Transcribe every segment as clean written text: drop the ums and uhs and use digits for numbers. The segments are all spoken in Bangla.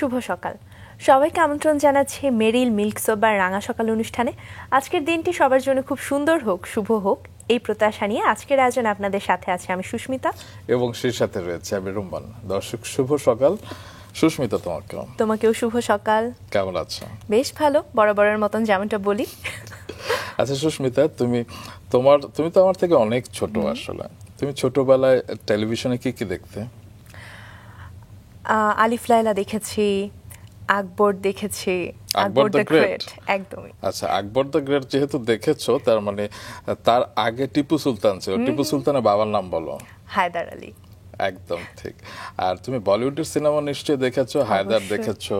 শুভ সকাল। সবাইকে আমন্ত্রণ জানাচ্ছি মেরিল মিল্ক সোবার রাঙা সকাল অনুষ্ঠানে। আজকের দিনটি সবার জন্য খুব সুন্দর হোক, শুভ হোক, এই প্রত্যাশা নিয়ে আজকের আয়োজন আপনাদের সাথে আছে আমি সুস্মিতা এবং সেই সাথে রয়েছে আমি রুম্মান। দর্শক শুভ সকাল। সুস্মিতা, তোমাকেও শুভ সকাল। কেমন আছো? বেশ ভালো, বরাবরের মতন যেমনটা বলি। আচ্ছা সুস্মিতা, তুমি তো আমার থেকে অনেক ছোট। আসলে তুমি ছোটবেলায় টেলিভিশনে কি দেখতে? আলিফ লায়লা দেখেছি, আকবর দেখেছি, আকবর দ্য গ্রেট। একদমই। আচ্ছা, আকবর দ্য গ্রেট যেহেতু দেখেছো, তার মানে তার আগে টিপু সুলতান ছিল। টিপু সুলতানের বাবার নাম বলো। হায়দার আলী। একদম ঠিক। আর তুমি বলিউডের সিনেমা নিশ্চয়ই দেখেছো, হায়দার দেখেছো,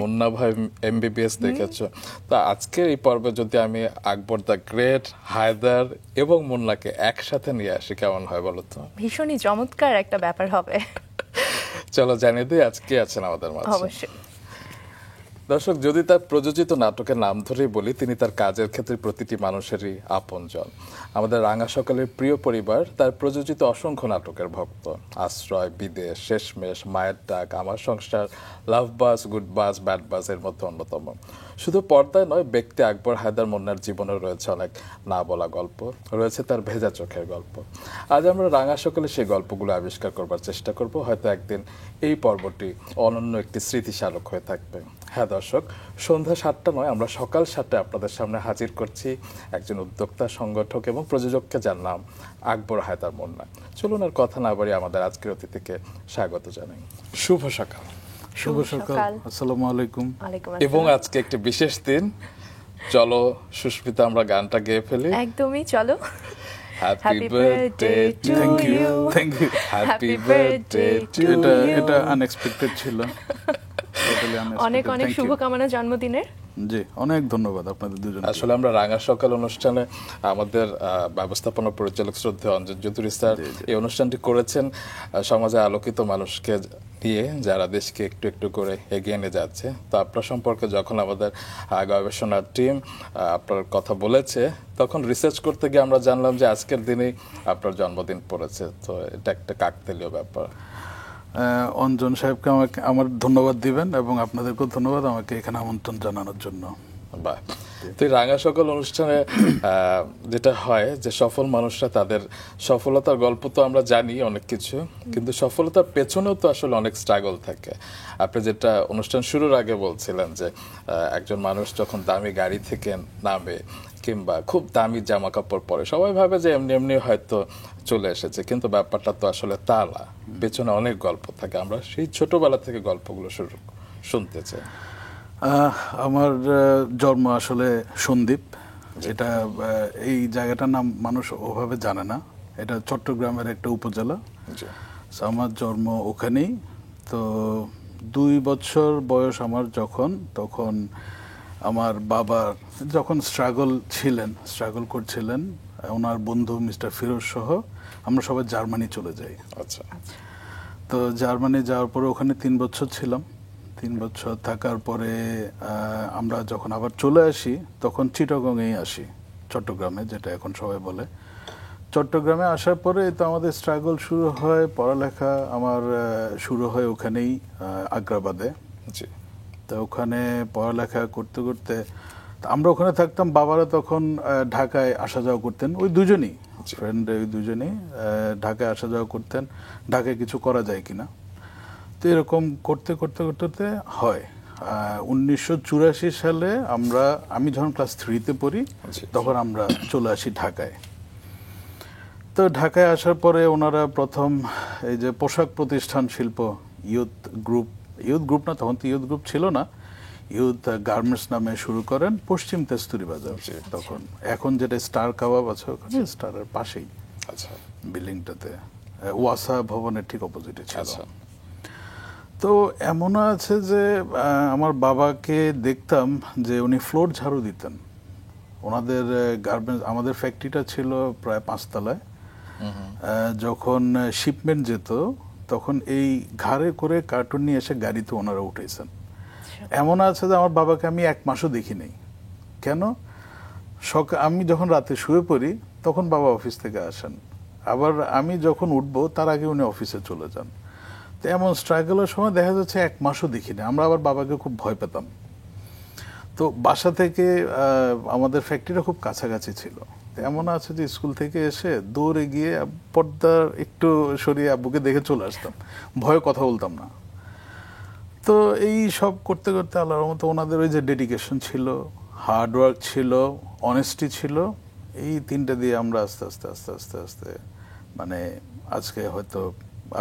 মুন্না ভাই এমবিবিএস দেখেছো। তো আজকের এই পর্বে যদি আমি আকবর দ্য গ্রেট, হায়দার এবং মুন্নাকে একসাথে নিয়ে আসি, কেমন হয় বলো তো? ভীষণই চমৎকার একটা ব্যাপার হবে। চলো জানিয়ে দিই আজকে আছেন আমাদের মাঝে। অবশ্যই। দর্শক, যদি তার প্রযোজিত নাটকের নাম ধরেই বলি, তিনি তার কাজের ক্ষেত্রে প্রতিটি মানুষেরই আপনজন। আমাদের রাঙা সকালের প্রিয় পরিবার তার প্রযোজিত অসংখ্য নাটকের ভক্ত। আশ্রয়, বিদেশ, শেষমেশ, মায়ের ডাক, আমার সংসার, লাভ বাস, গুড বাস, ব্যাড বাস এর মধ্যে অন্যতম। শুধু পর্দায় নয়, ব্যক্তি আকবর হায়দার মুন্নার জীবনে রয়েছে অনেক না বলা গল্প, রয়েছে তার ভেজা চোখের গল্প। আজ আমরা রাঙা সকালে সেই গল্পগুলো আবিষ্কার করবার চেষ্টা করব। হয়তো একদিন এই পর্বটি অনন্য একটি স্মৃতিস্মারক হয়ে থাকবে। হ্যাঁ দর্শক, সন্ধ্যা 7টা নয়, আমরা সকাল 7টায় আপনাদের সামনে হাজির করছি একজন উদ্যোক্তা, সংগঠক এবং প্রযোজককে, যার নাম আকবর হায়দার মুন্না। চলুন আর কথা না বাড়িয়ে আমাদের আজকের অতিথিকে স্বাগত জানাই। শুভ সকাল। শুভ সকাল, আসসালামু আলাইকুম। এবং আজকে একটি বিশেষ দিন। চলো সুস্মিতা, আমরা গানটা গেয়ে ফেলি। একদমই, চলো। Happy birthday to you. Thank you. Happy birthday to you. এটা আনএক্সপেক্টেড ছিল। অনেক অনেক শুভকামনা জন্মদিনের। জি, অনেক ধন্যবাদ আপনাদের দুজনকে। আসলে আমরা রাঙা সকাল অনুষ্ঠানে আমাদের ব্যবস্থাপনা পরিচালক শ্রদ্ধেয় অঞ্জন চৌধুরী স্যার এই অনুষ্ঠানটি করেছেন সমাজে আলোকিত মানুষকে নিয়ে, যারা দেশকে একটু একটু করে এগিয়ে নিয়ে যাচ্ছে। তো আপনার সম্পর্কে যখন আমাদের গবেষণার টিম আপনার কথা বলেছে, তখন রিসার্চ করতে গিয়ে আমরা জানলাম যে আজকের দিনেই আপনার জন্মদিন পড়েছে। তো এটা একটা কাকতালীয় ব্যাপার। অঞ্জন সাহেবকে আমার ধন্যবাদ দিবেন এবং আপনাদেরকেও ধন্যবাদ আমাকে এখানে আমন্ত্রণ জানানোর জন্য। বাহ। তো রাঙা সকাল অনুষ্ঠানে যেটা হয় যে সফল মানুষরা তাদের সফলতার গল্প তো আমরা জানি অনেক কিছু, কিন্তু সফলতার পেছনেও তো আসলে অনেক স্ট্রাগল থাকে। আপনি যেটা অনুষ্ঠান শুরুর আগে বলছিলেন যে একজন মানুষ যখন দামি গাড়ি থেকে নামে কিংবা খুব দামি জামা কাপড় পরে, সবাই ভাবে যে এমনি এমনি হয়তো চলে এসেছে, কিন্তু ব্যাপারটা তো আসলে তা না। পেছনে অনেক গল্প থাকে। আমরা সেই ছোটবেলা থেকে গল্পগুলো শুনতে চাই। আমার জন্ম আসলে সন্দ্বীপ। এটা এই জায়গাটার নাম মানুষ ওভাবে জানে না। এটা চট্টগ্রামের একটা উপজেলা। আমার জন্ম ওখানেই। তো 2 বছর বয়স আমার তখন আমার বাবার যখন স্ট্রাগল করছিলেন, ওনার বন্ধু মিস্টার ফিরোজ সহ আমরা সবাই জার্মানি চলে যাই। আচ্ছা। তো জার্মানি যাওয়ার পরে ওখানে 3 বছর ছিলাম। 3 বছর থাকার পরে আমরা যখন আবার চলে আসি, তখন চিটাগংয়েই আসি, চট্টগ্রামে, যেটা এখন সবাই বলে। চট্টগ্রামে আসার পরে তো আমাদের স্ট্রাগল শুরু হয়, পড়ালেখা আমার শুরু হয় ওখানেই, আগ্রাবাদে। তো ওখানে পড়ালেখা করতে করতে আমরা ওখানে থাকতাম। বাবারা তখন ঢাকায় আসা যাওয়া করতেন, ওই দুজনই ফ্রেন্ড, ওই দুজনই ঢাকায় আসা যাওয়া করতেন, ঢাকায় কিছু করা যায় কিনা। তো এরকম করতে করতে করতে হয় 1984 সালে আমি যখন ক্লাস 3-তে পড়ি, তখন আমরা চলে আসি ঢাকায়। তো ঢাকায় আসার পরে ওনারা প্রথম এই যে পোশাক প্রতিষ্ঠান শিল্প ইউথ গ্রুপ না, তখন তো ইউথ গ্রুপ ছিল না, ইউথ গার্মেন্টস নামে শুরু করেন পশ্চিম তেস্তুরি বাজার। তখন এখন যেটা স্টার কাবাব আছে, ওখানে স্টারের পাশেই বিল্ডিংটাতে, ওয়াসা ভবনের ঠিক অপোজিটে ছিল। তো এমন আছে যে আমার বাবাকে দেখতাম যে উনি ফ্লোর ঝাড়ু দিতেন। ওনাদের গার্মেন্টস, আমাদের ফ্যাক্টরিটা ছিল প্রায় 5 তলায়। যখন শিপমেন্ট যেত, তখন এই ঘাড়ে করে কার্টুন নিয়ে এসে গাড়িতে ওনারা উঠেছেন। এমন আছে যে আমার বাবাকে আমি 1 মাসও দেখি নাই। কেন? আমি যখন রাতে শুয়ে পড়ি, তখন বাবা অফিস থেকে আসেন, আবার আমি যখন উঠবো তার আগে উনি অফিসে চলে যান। তো এমন স্ট্রাগলের সময় দেখা যাচ্ছে 1 মাসও দেখিনি। আমরা আবার বাবাকে খুব ভয় পেতাম। তো বাসা থেকে আমাদের ফ্যাক্টরিটা খুব কাছাকাছি ছিল। এমন আছে যে স্কুল থেকে এসে দৌড়ে গিয়ে পর্দার একটু সরিয়ে আব্বুকে দেখে চলে আসতাম, ভয়ে কথা বলতাম না। তো এই সব করতে করতে আল্লাহর রহমতে ওনাদের ওই যে ডেডিকেশন ছিল, হার্ড ওয়ার্ক ছিল, অনেস্টি ছিল, এই 3টা দিয়ে আমরা আস্তে আস্তে আস্তে আস্তে আস্তে মানে আজকে হয়তো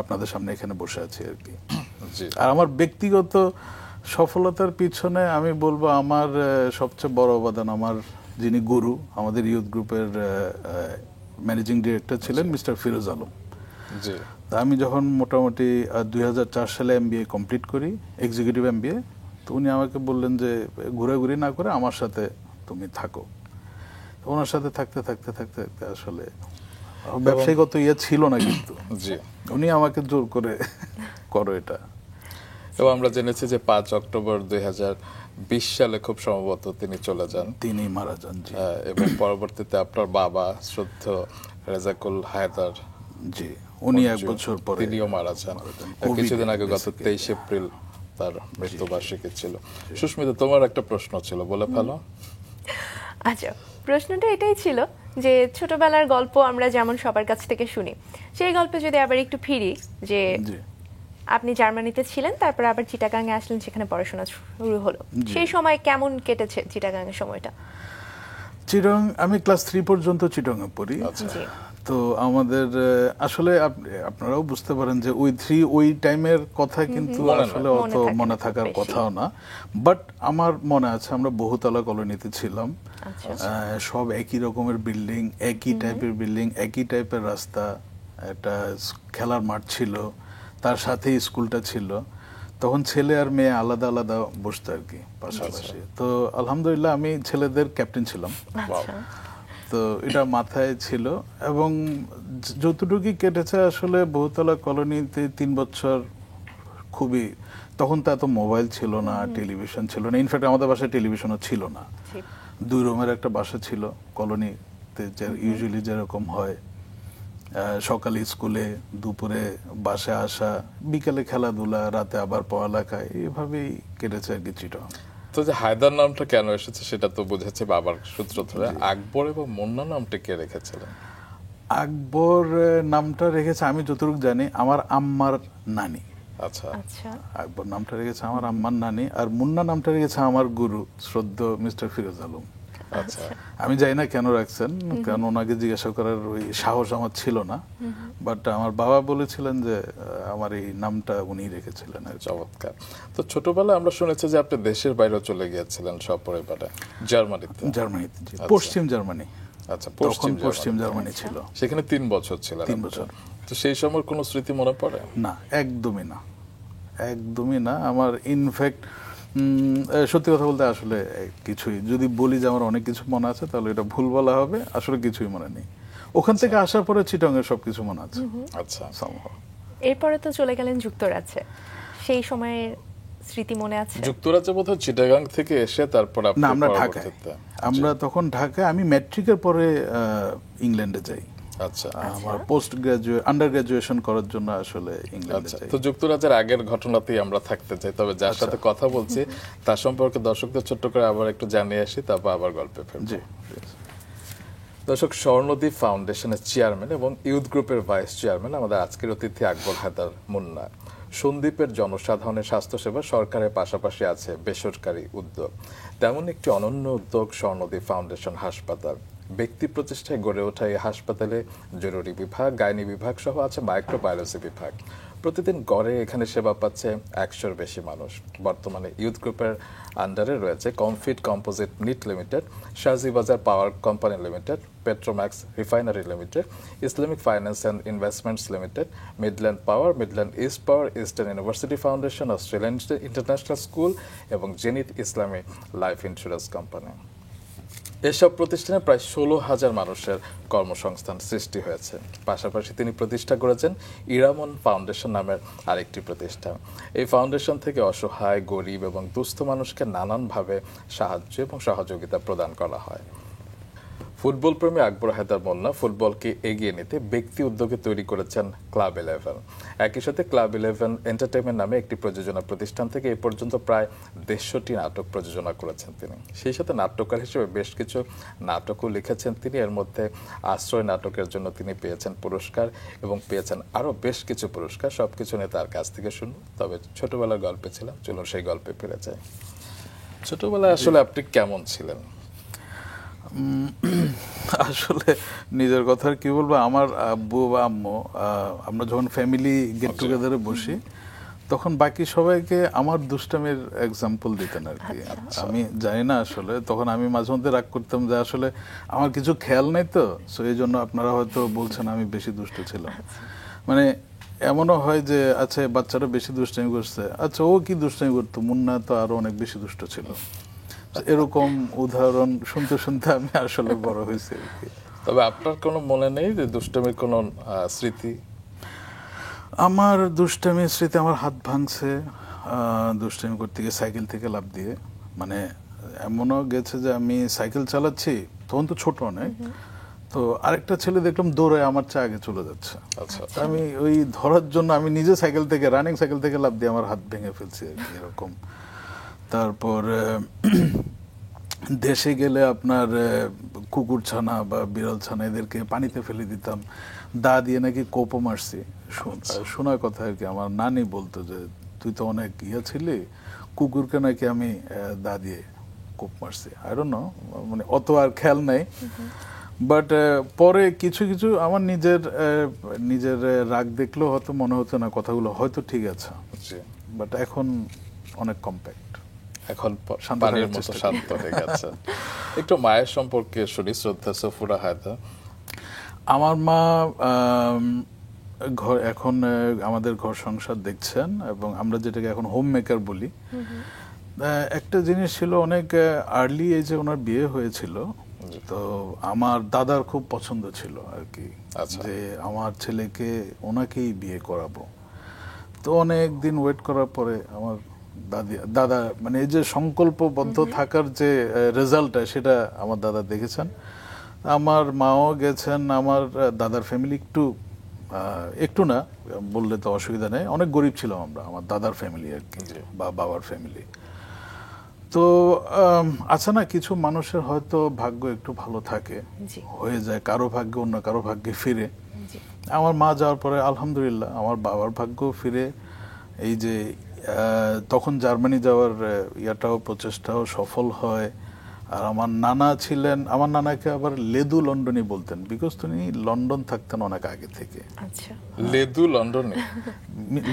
আপনাদের সামনে এখানে বসে আছি আর কি। আর আমার ব্যক্তিগত সফলতার পিছনে আমি বলবো আমার সবচেয়ে বড় অবদান আমার যিনি গুরু, আমাদের ইউথ গ্রুপের ম্যানেজিং ডিরেক্টর ছিলেন মিস্টার ফিরোজ আলম। তা আমি যখন মোটামুটি 2004 সালে MBA কমপ্লিট করি, এক্সিকিউটিভ MBA, তো উনি আমাকে বললেন যে ঘোরাঘুরি না করে আমার সাথে তুমি থাকো। ওনার সাথে থাকতে থাকতে থাকতে থাকতে আসলে ব্যবসায়িকত ছিল না, কিন্তু উনি আমাকে জোর করে করো এটা। এবং আমরা জেনেছি যে 5 অক্টোবর 2020 সালে খুব সম্ভবত তিনি চলে যান, তিনি মারা যান। এবং পরবর্তীতে আপনার বাবা শ্রদ্ধেয় রেজাকুল হায়দার, জি, উনি 1 বছর পরে তিনিও মারা যান কিছুদিন আগে, গত 23 এপ্রিল তার মৃত্যুবার্ষিকী ছিল। সুস্মিতা, তোমার একটা প্রশ্ন ছিল, বলে ফেলো। আচ্ছা, প্রশ্নটা এটাই ছিল যে ছোটবেলার গল্প আমরা যেমন সবার কাছ থেকে শুনি, সেই গল্পে যদি আবার একটু ফিরি, যে আপনি জার্মানিতে ছিলেন, তারপর আবার চিটাগাঙে আসলেন, সেখানে পড়াশোনা শুরু হলো, সেই সময় কেমন কেটেছে চিটাগাঙের সময়টা? চিটাগাং আমি ক্লাস 3 পর্যন্ত চিটাগাঙে পড়ি। তো আমাদের আসলে আপনারাও বুঝতে পারেন যে ওই টাইমের কথা কিন্তু আসলে অত মনে থাকার কথাও না, বাট আমার মনে আছে আমরা বহুতলা কলোনিতে ছিলাম। সব একই রকমের বিল্ডিং, একই টাইপের বিল্ডিং, একই টাইপের রাস্তা, একটা খেলার মাঠ ছিল, তার সাথে স্কুলটা ছিল। তখন ছেলে আর মেয়ে আলাদা আলাদা বসতো আর কি পাশাপাশি। তো আলহামদুলিল্লাহ আমি ছেলেদের ক্যাপ্টেন ছিলাম, তো এটা মাথায় ছিল। এবং যতটুকু কেটেছে আসলে বহুতলা কলোনিতে 3 বছর খুবই, তখন তো এত মোবাইল ছিল না, টেলিভিশন ছিল না, ইনফ্যাক্ট আমাদের বাসায় টেলিভিশনও ছিল না। 2 রুমের একটা বাসা ছিল কলোনিতে, ইউজুয়ালি যেরকম হয়, সকালে স্কুলে, দুপুরে বাসে আসা, বিকালে খেলাধুলা, রাতে আবার পড়ালেখা, এইভাবেই কেটেছে আর কি চিটাগাং। তো যে হায়দার নামটা কেন এসেছে সেটা তো বুঝেছে বাবার সূত্র ধরে। আকবর এবং মুন্না নামটা কে রেখেছিলেন? আকবর নামটা রেখেছে আমি যতটুকু জানি আমার আম্মার নানি। আচ্ছা, আকবর নামটা রেখেছে আমার আম্মার নানি, আর মুন্না নামটা রেখেছে আমার গুরু শ্রদ্ধেয় মিস্টার ফিরোজ আলম। আচ্ছা, আমি জানি না কেন রাখছেন, কারণ ওনাকে জিজ্ঞাসা করার ওই সাহস আমার ছিল না, বাট আমার বাবা বলেছিলেন যে আমার এই নামটা উনি রেখেছিলেন। চমৎকার। তো ছোটবেলায় আমরা শুনেছি যে আপনি দেশের বাইরে চলে গিয়েছিলেন সপরিবারে, জার্মানিতে। পশ্চিম জার্মানি। আচ্ছা, পশ্চিম জার্মানি ছিল, সেখানে 3 বছর ছিলেন। 3 বছর। তো সেই সময়ের কোনো স্মৃতি মনে পড়ে? না, একদমই না, একদমই না। আমার ইনফ্যাক্ট সত্যি কথা বলতে আসলে কিছুই, যদি বলি যে আমার অনেক কিছু মনে আছে তাহলে এটা ভুল বলা হবে, আসলে কিছুই মনে নেই। ওখান থেকে আসার পরে চিটাগাংয়ের সবকিছু মনে আছে। আচ্ছা, এরপরে তো চলে গেলেন যুক্তরাজ্যে, সেই সময়ের স্মৃতি মনে আছে? যুক্তরাজ্যে বোধহয় চিটাগাং থেকে এসে তারপর না, আমরা ঢাকায়, আমরা তখন ঢাকায়, আমি ম্যাট্রিকের পরে ইংল্যান্ডে যাই। আচ্ছা, আমার আন্ডার গ্রাজুয়েশন করার জন্য আসলে ইংল্যান্ডে যাই। তো যুক্তরাজ্যের আগের ঘটনাতেই আমরা থাকতে চাই, তবে যার সাথে কথা বলছি তার সম্পর্কে দর্শকদের ছোট্ট করে আবার একটু জানিয়ে আসি, তারপর আবার গল্পে ফেলবো। দর্শক, স্বর্ণদ্বীপ ফাউন্ডেশনের চেয়ারম্যান এবং ইউথ গ্রুপের ভাইস চেয়ারম্যান আমাদের আজকের অতিথি আকবর হায়দার মুন্না। সন্দ্বীপের জনসাধারণের স্বাস্থ্যসেবা সরকারের পাশাপাশি আছে বেসরকারি উদ্যোগ, তেমন একটি অনন্য উদ্যোগ স্বর্ণদ্বীপ ফাউন্ডেশন হাসপাতাল। ব্যক্তি প্রতিষ্ঠায় গড়ে ওঠা এই হাসপাতালে জরুরি বিভাগ, গাইনি বিভাগ সহ আছে মাইক্রোবায়োলজি বিভাগ। প্রতিদিন গড়ে এখানে সেবা পাচ্ছে 100-র বেশি মানুষ। বর্তমানে ইউথ গ্রুপের আন্ডারে রয়েছে Comfit Composite Knit Limited, Shahjibazar power company Limited, Petromax Refinery Limited, Islamic Finance and Investments Limited, Midland power, Midland east Power, Eastern University Foundation, Australian International School এবং Zenith Islami Life Insurance Company. এসব প্রতিষ্ঠানে প্রায় 16,000 মানুষের কর্মসংস্থান সৃষ্টি হয়েছে। পাশাপাশি তিনি প্রতিষ্ঠা করেছেন ইরামন ফাউন্ডেশন নামের আরেকটি প্রতিষ্ঠান। এই ফাউন্ডেশন থেকে অসহায়, গরিব এবং দুস্থ মানুষকে নানানভাবে সাহায্য এবং সহযোগিতা প্রদান করা হয়। ফুটবল প্রেমী আকবর হায়দার মোল্লা ফুটবলকে এগিয়ে নিতে ব্যক্তি উদ্যোগে তৈরি করেছেন ক্লাব 11। একই সাথে ক্লাব 11 এন্টারটেইনমেন্ট নামে একটি প্রযোজনা প্রতিষ্ঠান থেকে এ পর্যন্ত প্রায় 150টি নাটক প্রযোজনা করেছেন তিনি। সেই সাথে নাট্যকার হিসেবে বেশ কিছু নাটকও লিখেছেন তিনি। এর মধ্যে আশ্রয় নাটকের জন্য তিনি পেয়েছেন পুরস্কার এবং পেয়েছেন আরো বেশ কিছু পুরস্কার। সবকিছু নিয়ে তার কাছ থেকে শুনুন। তবে ছোটবেলার গল্পে ছিলাম, চলুন সেই গল্পে ফিরে যাই। ছোটবেলায় আসলে আপনি কেমন ছিলেন? আসলে নিজের কথা আর কি বলবো, আমার আব্বু বা আম্মু আমরা যখন ফ্যামিলি গেট টুগেদারে বসি তখন বাকি সবাইকে আমার দুষ্টামির এক্সাম্পল দিতেন আর কি। আমি জানি না আসলে, তখন আমি মাঝে মধ্যে রাগ করতাম যে আসলে আমার কিছু খেয়াল নেই, তো সো এই জন্য আপনারা হয়তো বলছেন আমি বেশি দুষ্ট ছিলাম। মানে এমনও হয় যে আচ্ছা বাচ্চারা বেশি দুষ্টামি করছে, আচ্ছা ও কি দুষ্টামি করতো, মুন্না তো আরো অনেক বেশি দুষ্ট ছিল। এরকম উদাহরণ শুনতে শুনতে আমি আসলে বড় হয়েছি আর কি। তবে আপনার কোনো মনে নেই যে দুষ্টামির কোনো স্মৃতি? আমার দুষ্টামির স্মৃতি, আমার হাত ভাঙছে দুষ্টামি করতে গিয়ে সাইকেল থেকে লাফ দিয়ে। মানে এমনও গেছে যে আমি সাইকেল চালাচ্ছি, তখন তো ছোট অনেক, তো আরেকটা ছেলে দেখলাম দৌড়ে আমার চেয়ে আগে চলে যাচ্ছে। আচ্ছা, আমি ওই ধরার জন্য আমি নিজে সাইকেল থেকে রানিং সাইকেল থেকে লাফ দিয়ে আমার হাত ভেঙে ফেলছি আর কি, এরকম। তারপর দেশে গেলে আপনার কুকুর ছানা বা বিড়াল ছানা এদেরকে পানিতে ফেলে দিতাম, দা দিয়ে নাকি কোপও মারছি। শোনার কথা আর কি, আমার নানি বলতো যে তুই তো অনেক ছিলি, কুকুরকে নাকি আমি দা দিয়ে কোপ মারছি। আই ডোন্ট নো, মানে অত আর খেয়াল নাই। বাট পরে কিছু কিছু আমার নিজের রাগ দেখলেও হয়তো মনে হতো না কথাগুলো হয়তো ঠিক আছে, বাট এখন অনেক কম্প্যাক্ট, এখন পানির মতো শান্ত হয়ে গেছে। একটু মায়ের সম্পর্কে শুনি, শ্রদ্ধা সফুরা হায়দার। আমার মা এখন আমাদের ঘর সংসার দেখছেন, এবং আমরা যেটাকে এখন হোম মেকার বলি। একটা জিনিস ছিল, অনেক আর্লি এজে ওনার বিয়ে হয়েছিল, তো আমার দাদার খুব পছন্দ ছিল আর কি যে আমার ছেলেকে ওনাকেই বিয়ে করাবো। তো অনেক দিন ওয়েট করার পরে আমার দাদা মানে এই যে সংকল্পবদ্ধ থাকার যে রেজাল্টটা, সেটা আমার দাদা দেখেছেন। আমার মাও গেছেন। আমার দাদার ফ্যামিলি একটু না বললে তো অসুবিধা নেই, অনেক গরিব ছিলাম আমরা, আমার দাদার ফ্যামিলি আর কি, বা বাবার ফ্যামিলি। তো আচ্ছা না, কিছু মানুষের হয়তো ভাগ্য একটু ভালো থাকে, হয়ে যায়, কারো ভাগ্য অন্য কারো ভাগ্যে ফিরে। আমার মা যাওয়ার পরে আলহামদুলিল্লাহ আমার বাবার ভাগ্য ফিরে। এই যে তখন জার্মানি যাওয়ার ইয়াটাও প্রচেষ্টাও সফল হয়। আর আমার নানা ছিলেন, আমার নানাকে আবার লেদু লন্ডনী বলতেন, বিকজ তিনি লন্ডন থাকতেন অনেক আগে থেকে। লেদু লন্ডনে?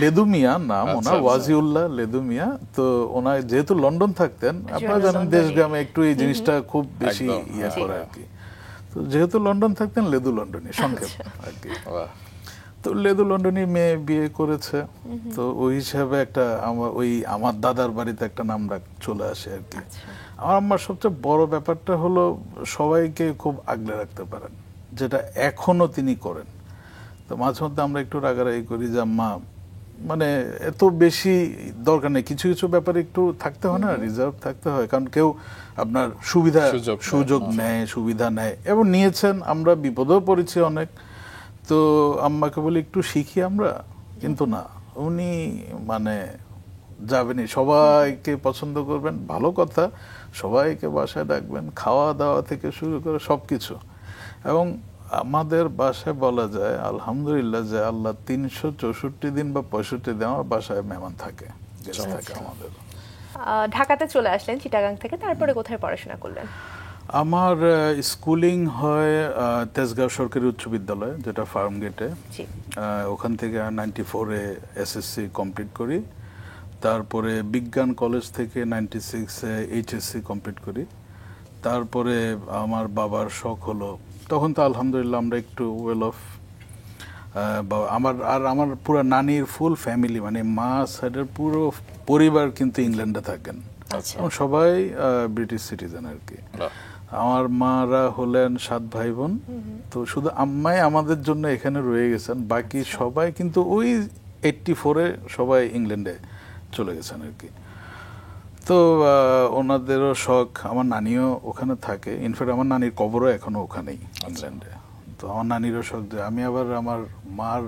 লেদু মিয়া নাম ওনার, ওয়াজিউল্লাহ লেদু মিয়া। তো ওনার যেহেতু লন্ডন থাকতেন, আপনারা জানেন দেশ গ্রামে একটু এই জিনিসটা খুব বেশি ইয়ে করে আর কি। তো যেহেতু লন্ডন থাকতেন, লেদু লন্ডনী সংক্ষেপ আর কি। তো লেদু লন্ডনী মেয়ে বিয়ে করেছে, তো ওই হিসাবে আমার দাদার বাড়িতে একটা নাম চলে আসে আর কি। আমার আম্মার সবচেয়ে বড় ব্যাপারটা হলো সবাইকে খুব আগলে রাখতে পারেন, যেটা এখনো তিনি করেন। তো মাঝে মধ্যে আমরা একটু রাগারাগি করি যে আম্মা মানে এত বেশি দরকার নেই, কিছু কিছু ব্যাপারে একটু থাকতে হয় না, রিজার্ভ থাকতে হয়, কারণ কেউ আপনার সুযোগ নেয়, সুবিধা নেয়, এবং নিয়েছেন। আমরা বিপদেও পড়েছি অনেক। তো আম্মাকে বলি একটু শিখি আমরা, কিন্তু না, উনি মানে যাবেনই, সবাইকে পছন্দ করবেন, ভালো কথা, সবাইকে বাসায় ডাকবেন, খাওয়া দাওয়া থেকে শুরু করে সবকিছু। এবং আমাদের বাসায় বলা যায় আলহামদুলিল্লাহ যে আল্লাহ 364 দিন বা 65 দিন আমার বাসায় মেহমান থাকে, গেস্ট থাকে আমাদের। ঢাকাতে চলে আসলেন চিটাগাং থেকে, তারপরে কোথায় পড়াশোনা করলেন? আমার স্কুলিং হয় তেজগাঁও সরকারি উচ্চ বিদ্যালয়, যেটা ফার্ম গেটে। ওখান থেকে 94-এ এসএসসি কমপ্লিট করি। তারপরে বিজ্ঞান কলেজ থেকে 96-এ এইচএসসি কমপ্লিট করি। তারপরে আমার বাবার শখ হলো, তখন তো আলহামদুলিল্লাহ আমরা একটু ওয়েল অফ, আমার পুরো নানির ফুল ফ্যামিলি, মানে মা সাইডের পুরো পরিবার কিন্তু ইংল্যান্ডে থাকেন, সবাই ব্রিটিশ সিটিজেন আর কি। আমার মারা হলেন 7 ভাই বোন, তো শুধু আম্মাই আমাদের জন্য এখানে রয়ে গেছেন, বাকি সবাই কিন্তু ওই 84-এ সবাই ইংল্যান্ডে চলে গেছেন আর কি। তো ওনাদেরও শখ, আমার নানিও ওখানে থাকে, ইনফ্যাক্ট আমার নানির কবরও এখনো ওখানেই ইংল্যান্ডে। তো আমার নানিরও শখ যে আমি আবার আমার মার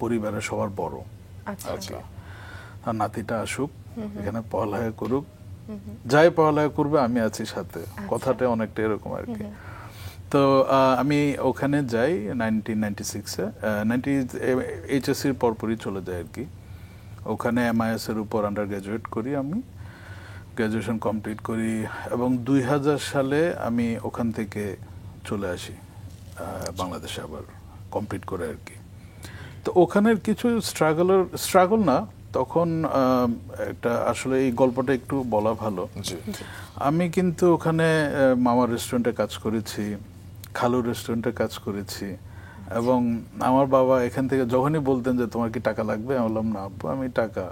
পরিবারের সবার বড়, আচ্ছা আর নাতিটা আসুক এখানে পড়ালেখা করুক, যাই পড়ালেখা করবে আমি আছি সাথে, কথাটা অনেকটা এরকম আর কি। তো আমি ওখানে যাই 1996-এ, এইচএসসির পরপরই চলে যাই আর কি। ওখানে MIS এর উপর আন্ডার গ্রাজুয়েট করি, আমি গ্রাজুয়েশন কমপ্লিট করি এবং 2000 সালে আমি ওখান থেকে চলে আসি বাংলাদেশে আবার কমপ্লিট করে আর কি। তো ওখানের কিছু স্ট্রাগল না তখন, একটা আসলে এই গল্পটা একটু বলা ভালো। আমি কিন্তু ওখানে মামার রেস্টুরেন্টে কাজ করেছি, খালুর রেস্টুরেন্টে কাজ করেছি, এবং আমার বাবা এখান থেকে যখনই বলতেন যে তোমার কি টাকা লাগবে, আমি বললাম না আব্বু, আমি টাকা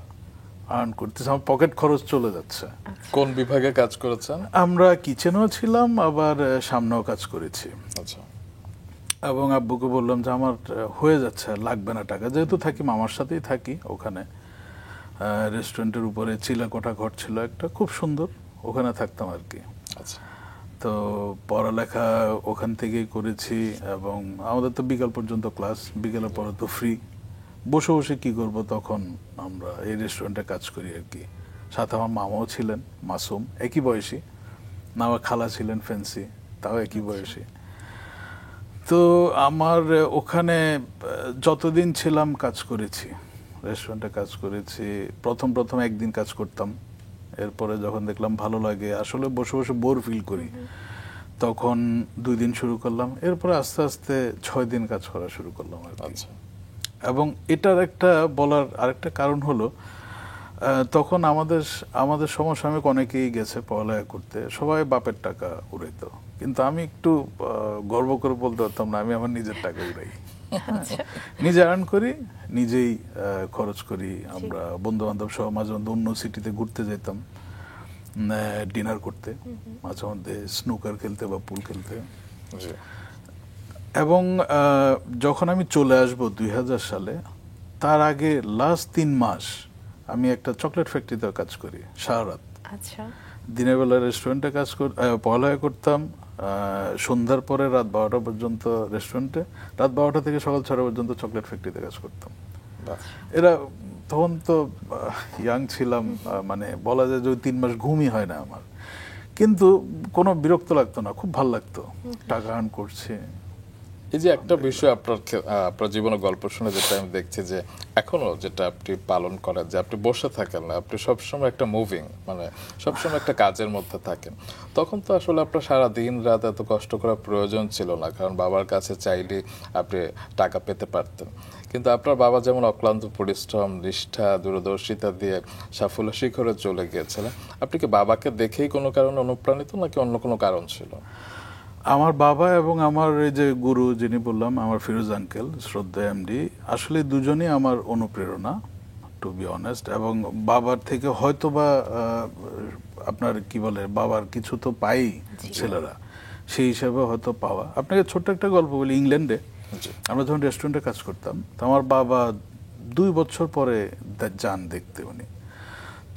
আর্ন করতেছি, আমার পকেট খরচ চলে যাচ্ছে। কোন বিভাগে কাজ করেছেন? আমরা কিচেনেও ছিলাম, আবার সামনেও কাজ করেছি। আচ্ছা। এবং আব্বুকে বললাম যে আমার হয়ে যাচ্ছে, লাগবে না টাকা, যেহেতু থাকি মামার সাথেই থাকি ওখানে। রেস্টুরেন্টের উপরে চিলাকোঠা ঘর ছিল একটা, খুব সুন্দর, ওখানে থাকতাম আর কি। আচ্ছা। তো পড়ালেখা ওখান থেকেই করেছি, এবং আমাদের তো বিকাল পর্যন্ত ক্লাস, বিকেলের পরে তো ফ্রি, বসে বসে কি করব, তখন আমরা এই রেস্টুরেন্টে কাজ করি আর কি। সাথে আমার মামাও ছিলেন, মাসুম, একই বয়সী, না আমার খালা ছিলেন ফেন্সি, তাও একই বয়সী। তো আমার ওখানে যতদিন ছিলাম কাজ করেছি, রেস্টুরেন্টে কাজ করেছি। প্রথম একদিন কাজ করতাম, এরপরে যখন দেখলাম ভালো লাগে, আসলে বসে বসে বোর ফিল করি, তখন 2 দিন শুরু করলাম, এরপরে আস্তে আস্তে 6 দিন কাজ করা শুরু করলাম আর কি। এবং এটার একটা বলার আরেকটা কারণ হলো, তখন আমাদের সমসাময়িক অনেকেই গেছে পড়ালেখা করতে, সবাই বাপের টাকা উড়াইতো, কিন্তু আমি একটু গর্ব করে বলতে পারতাম না, আমি আমার নিজের টাকা উড়াই, নিজে আর্ন করি, নিজেই খরচ করি। আমরা বন্ধু বান্ধব সহ মাঝে মধ্যে অন্য সিটিতে ঘুরতে যেতাম, ডিনার করতে, মাঝে মধ্যে স্নুকার খেলতে বা পুল খেলতে। এবং যখন আমি চলে আসব 2000 সালে, তার আগে লাস্ট 3 মাস আমি একটা চকলেট ফ্যাক্টরিতে কাজ করি সারা রাত। আচ্ছা। দিনের বেলা রেস্টুরেন্টে পড়ালেখা করতাম, সন্ধ্যার পরে রাত 12টা পর্যন্ত রেস্টুরেন্টে, রাত 12টা থেকে সকাল 6টা পর্যন্ত চকলেট ফ্যাক্টরিতে কাজ করতাম। এরা তখন তো ইয়াং ছিলাম, মানে বলা যায় যে 3 মাস ঘুমই হয় না আমার, কিন্তু কোনো বিরক্ত লাগতো না, খুব ভালো লাগতো, টাকা আর্ন করছে। এই যে একটা বিষয় আপনার জীবনের গল্প শুনে যেটা আমি দেখছি যে এখনো যেটা আপনি পালন করেন, যে আপনি বসে থাকেন না, আপনি সবসময় একটা মুভিং, মানে সবসময় একটা কাজের মধ্যে থাকেন। তখন তো আসলে আপনার সারা দিন রাত এত কষ্ট করার প্রয়োজন ছিল না, কারণ বাবার কাছে চাইলে আপনি টাকা পেতে পারতেন। কিন্তু আপনার বাবা যেমন অক্লান্ত পরিশ্রম, নিষ্ঠা, দূরদর্শিতা দিয়ে সাফল্য শিখরে চলে গিয়েছিলেন, আপনি কি বাবাকে দেখেই কোনো কারণে অনুপ্রাণিত, নাকি অন্য কোনো কারণ ছিল? আমার বাবা এবং আমার এই যে গুরু যিনি বললাম, আমার ফিরোজ আঙ্কেল, শ্রদ্ধা এমডি, আসলে দুজনেই আমার অনুপ্রেরণা, টু বি অনেস্ট। এবং বাবার থেকে হয়তো বা আপনার কি বলে, বাবার কিছু তো পাই ছেলেরা, সেই হিসাবে হয়তো পাওয়া। আপনাকে ছোট্ট একটা গল্প বলি, ইংল্যান্ডে আমরা যখন রেস্টুরেন্টে কাজ করতাম, তো আমার বাবা 2 বছর পরে যান দেখতে উনি।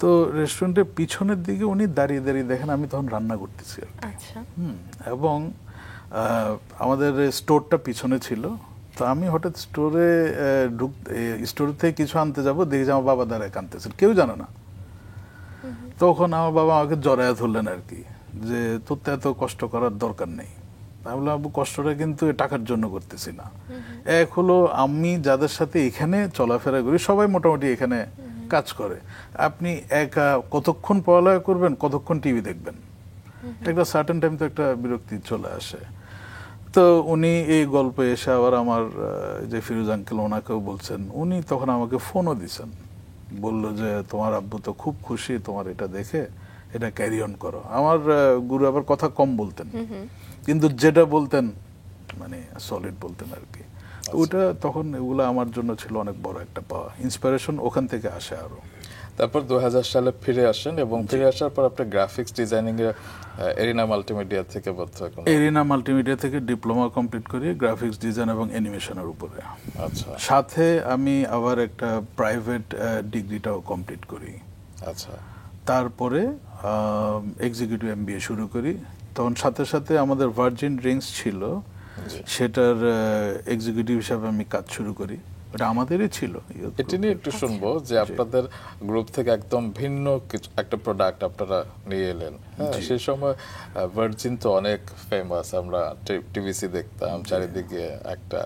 তো রেস্টুরেন্টের পিছনের দিকে উনি দাঁড়িয়ে দাঁড়িয়ে দেখেন আমি তখন রান্না করতেছি আর কি। এবং আমাদের স্টোরটা পিছনে ছিল, তো আমি হঠাৎ স্টোর থেকে কিছু আনতে যাব, দেখি যে আমার বাবা দাঁড়ায় কাঁদতেছেন, কেউ জানে না। তখন আমার বাবা আমাকে জড়ায়া ধরলেন আর কি, যে তোর তো এত কষ্ট করার দরকার নেই। আমি বললাম আব্বু, কষ্টটা কিন্তু টাকার জন্য করতেছি না। এক হলো আমি যাদের সাথে এখানে চলাফেরা করি সবাই মোটামুটি এখানে কাজ করে, আপনি একা কতক্ষণ পড়ালেখা করবেন, কতক্ষণ টিভি দেখবেন, একটা সার্টেন টাইম তো একটা বিরক্তি চলে আসে। তো উনি এই গল্পে এসে আবার আমার যে ফিরোজ আঙ্কেল, ওনাকেও বলছেন, উনি তখন আমাকে ফোনও দিছেন, বললো যে তোমার আব্বু তো খুব খুশি তোমার এটা দেখে, এটা ক্যারি অন করো। আমার গুরু আবার কথা কম বলতেন, কিন্তু যেটা বলতেন মানে সলিড বলতেন আর কি। ওটা তখন এগুলো আমার জন্য ছিল অনেক বড় একটা পাওয়া, ইন্সপিরেশন ওখান থেকে আসে আরো। তারপর 2000 সালে ফিরে আসেন, এবং ফিরে আসার পর আপনি গ্রাফিক্স ডিজাইনিং এর এরিনা মাল্টিমিডিয়া থেকে এরিনা মাল্টিমিডিয়া থেকে ডিপ্লোমা কমপ্লিট করি গ্রাফিক্স ডিজাইন এবং অ্যানিমেশনের উপরে। আচ্ছা। সাথে আমি আবার একটা প্রাইভেট ডিগ্রিটাও কমপ্লিট করি। আচ্ছা। তারপরে এক্সিকিউটিভ এমবিএ শুরু করি। তখন সাথে সাথে আমাদের ভার্জিন ড্রিঙ্কস ছিল, সেটার এক্সিকিউটিভ হিসাবে আমি কাজ শুরু করি। ওটা আমাদেরই ছিল। এটি নিয়ে একটু শুনবো যে আপনাদের গ্রুপ থেকে একদম ভিন্ন কিছু একটা প্রোডাক্ট আপনারা নিয়ে এলেন। হ্যাঁ, সেই সময় ভার্জিন তো অনেক ফেমাস, আমরা টিভিসি দেখতাম, চারিদিকে একটা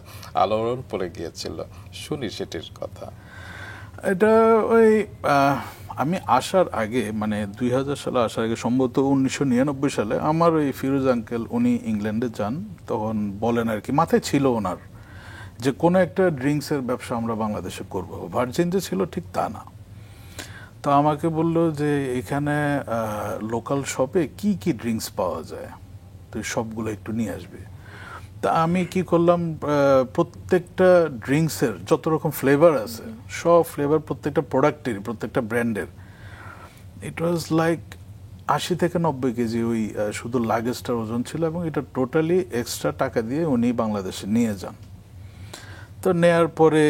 আলোড়ন পড়ে গিয়েছিল। শুনি সেটির কথা। এটা ওই আমি আসার আগে, মানে 2000 সালে আসার আগে, সম্ভবত 1999 সালে আমার ওই ফিরোজ আঙ্কেল উনি ইংল্যান্ডে যান। তখন বলেন আর কি, মাথায় ছিল ওনার যে কোনো একটা ড্রিঙ্কসের ব্যবসা আমরা বাংলাদেশে করব। ভার্জিন যে ছিল ঠিক তা না। তো আমাকে বলল যে এখানে লোকাল শপে কি কি ড্রিঙ্কস পাওয়া যায়, তো সবগুলো একটু নিয়ে আসবে। তা আমি কি করলাম, প্রত্যেকটা ড্রিঙ্কসের যত রকম ফ্লেভার আছে সব ফ্লেভার প্রত্যেকটা প্রোডাক্টের, প্রত্যেকটা ব্র্যান্ডের, ইট ওয়াজ লাইক 80 থেকে 90 কেজি ওই শুধু লাগেজটার ওজন ছিল, এবং এটা টোটালি এক্সট্রা টাকা দিয়ে উনি বাংলাদেশে নিয়ে যান। তো নেয়ার পরে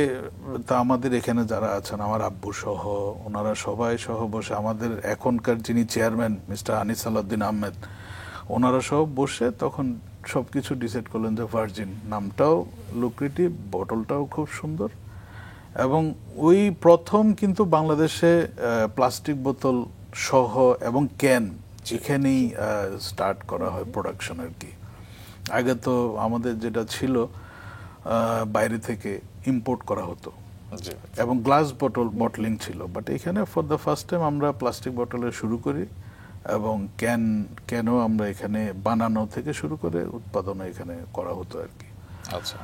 তা আমাদের এখানে যারা আছেন, আমার আব্বু সহ ওনারা সবাই সহ বসে, আমাদের এখনকার যিনি চেয়ারম্যান মিস্টার আনিস আলাউদ্দিন আহমেদ, ওনারা সব বসে তখন সব কিছু ডিসাইড করলেন যে ভার্জিন নামটাও লুক্রেটিভ, বটলটাও খুব সুন্দর। এবং ওই প্রথম কিন্তু বাংলাদেশে প্লাস্টিক বোতল সহ এবং ক্যান এখানেই স্টার্ট করা হয় প্রোডাকশন আর কি। আগে তো আমাদের যেটা ছিল বাইরে থেকে ইম্পোর্ট করা হতো, এবং গ্লাস বটলিং ছিল। বাট এখানে ফর দ্য ফার্স্ট টাইম আমরা প্লাস্টিক বটলে শুরু করি, এবং ক্যানও আমরা এখানে বানানো থেকে শুরু করে উৎপাদনও এখানে করা হতো আর কি। আচ্ছা,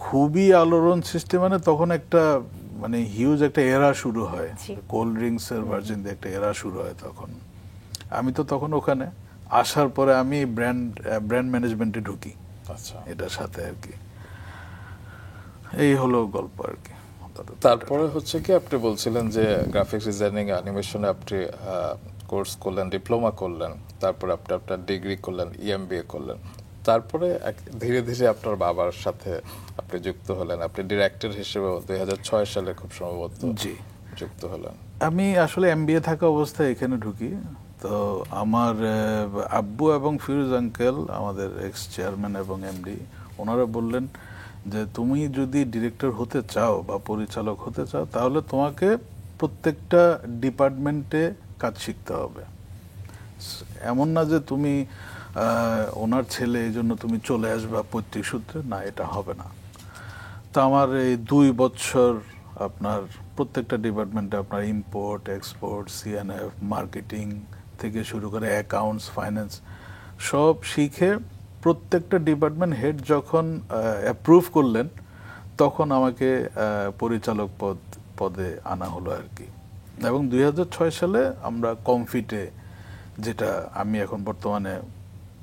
খুবই আলোড়ন সৃষ্টি, মানে তখন একটা মানে হিউজ একটা এরা শুরু হয়, কোল্ড ড্রিঙ্কস এর ভার্জিন দিয়ে একটা এরা শুরু হয়। তখন আমি তো তখন ওখানে আসার পরে আমি ব্র্যান্ড ম্যানেজমেন্টে ঢুকি। আচ্ছা, এটার সাথে আর কি। এই হলো গল্প আর কি। তারপরে হচ্ছে কি আপনি বলছিলেন যে গ্রাফিক্স ডিজাইনিং অ্যানিমেশনে আপনি কোর্স করলেন, ডিপ্লোমা করলেন, তারপরে আপনি আপনার ডিগ্রি করলেন, এমবিএ করলেন। তারপরে ধীরে ধীরে আপনার বাবার সাথে আপনি যুক্ত হলেন, আপনি ডিরেক্টর হিসেবে 2006 সালে খুব সম্ভবত যুক্ত হলেন। আমি আসলে এমবিএ থাকা অবস্থায় এখানে ঢুকি। তো আমার আব্বু এবং ফিরোজ আঙ্কেল, আমাদের এক্স চেয়ারম্যান এবং এমডি, ওনারা বললেন যে তুমি যদি ডিরেক্টর হতে চাও বা পরিচালক হতে চাও, তাহলে তোমাকে প্রত্যেকটা ডিপার্টমেন্টে কাজ শিখতে হবে। এমন না যে তুমি ওনার ছেলে এই জন্য তুমি চলে আসবা পৈতৃক সূত্রে, না, এটা হবে না। তো আমার এই 2 বছর আপনার প্রত্যেকটা ডিপার্টমেন্টে আপনার ইম্পোর্ট, এক্সপোর্ট, সিএনএফ, মার্কেটিং থেকে শুরু করে অ্যাকাউন্টস, ফাইন্যান্স সব শিখে প্রত্যেকটা ডিপার্টমেন্ট হেড যখন অ্যাপ্রুভ করলেন, তখন আমাকে পরিচালক পদে আনা হলো আর কি। এবং 2006 সালে আমরা কমফিটে, যেটা আমি এখন বর্তমানে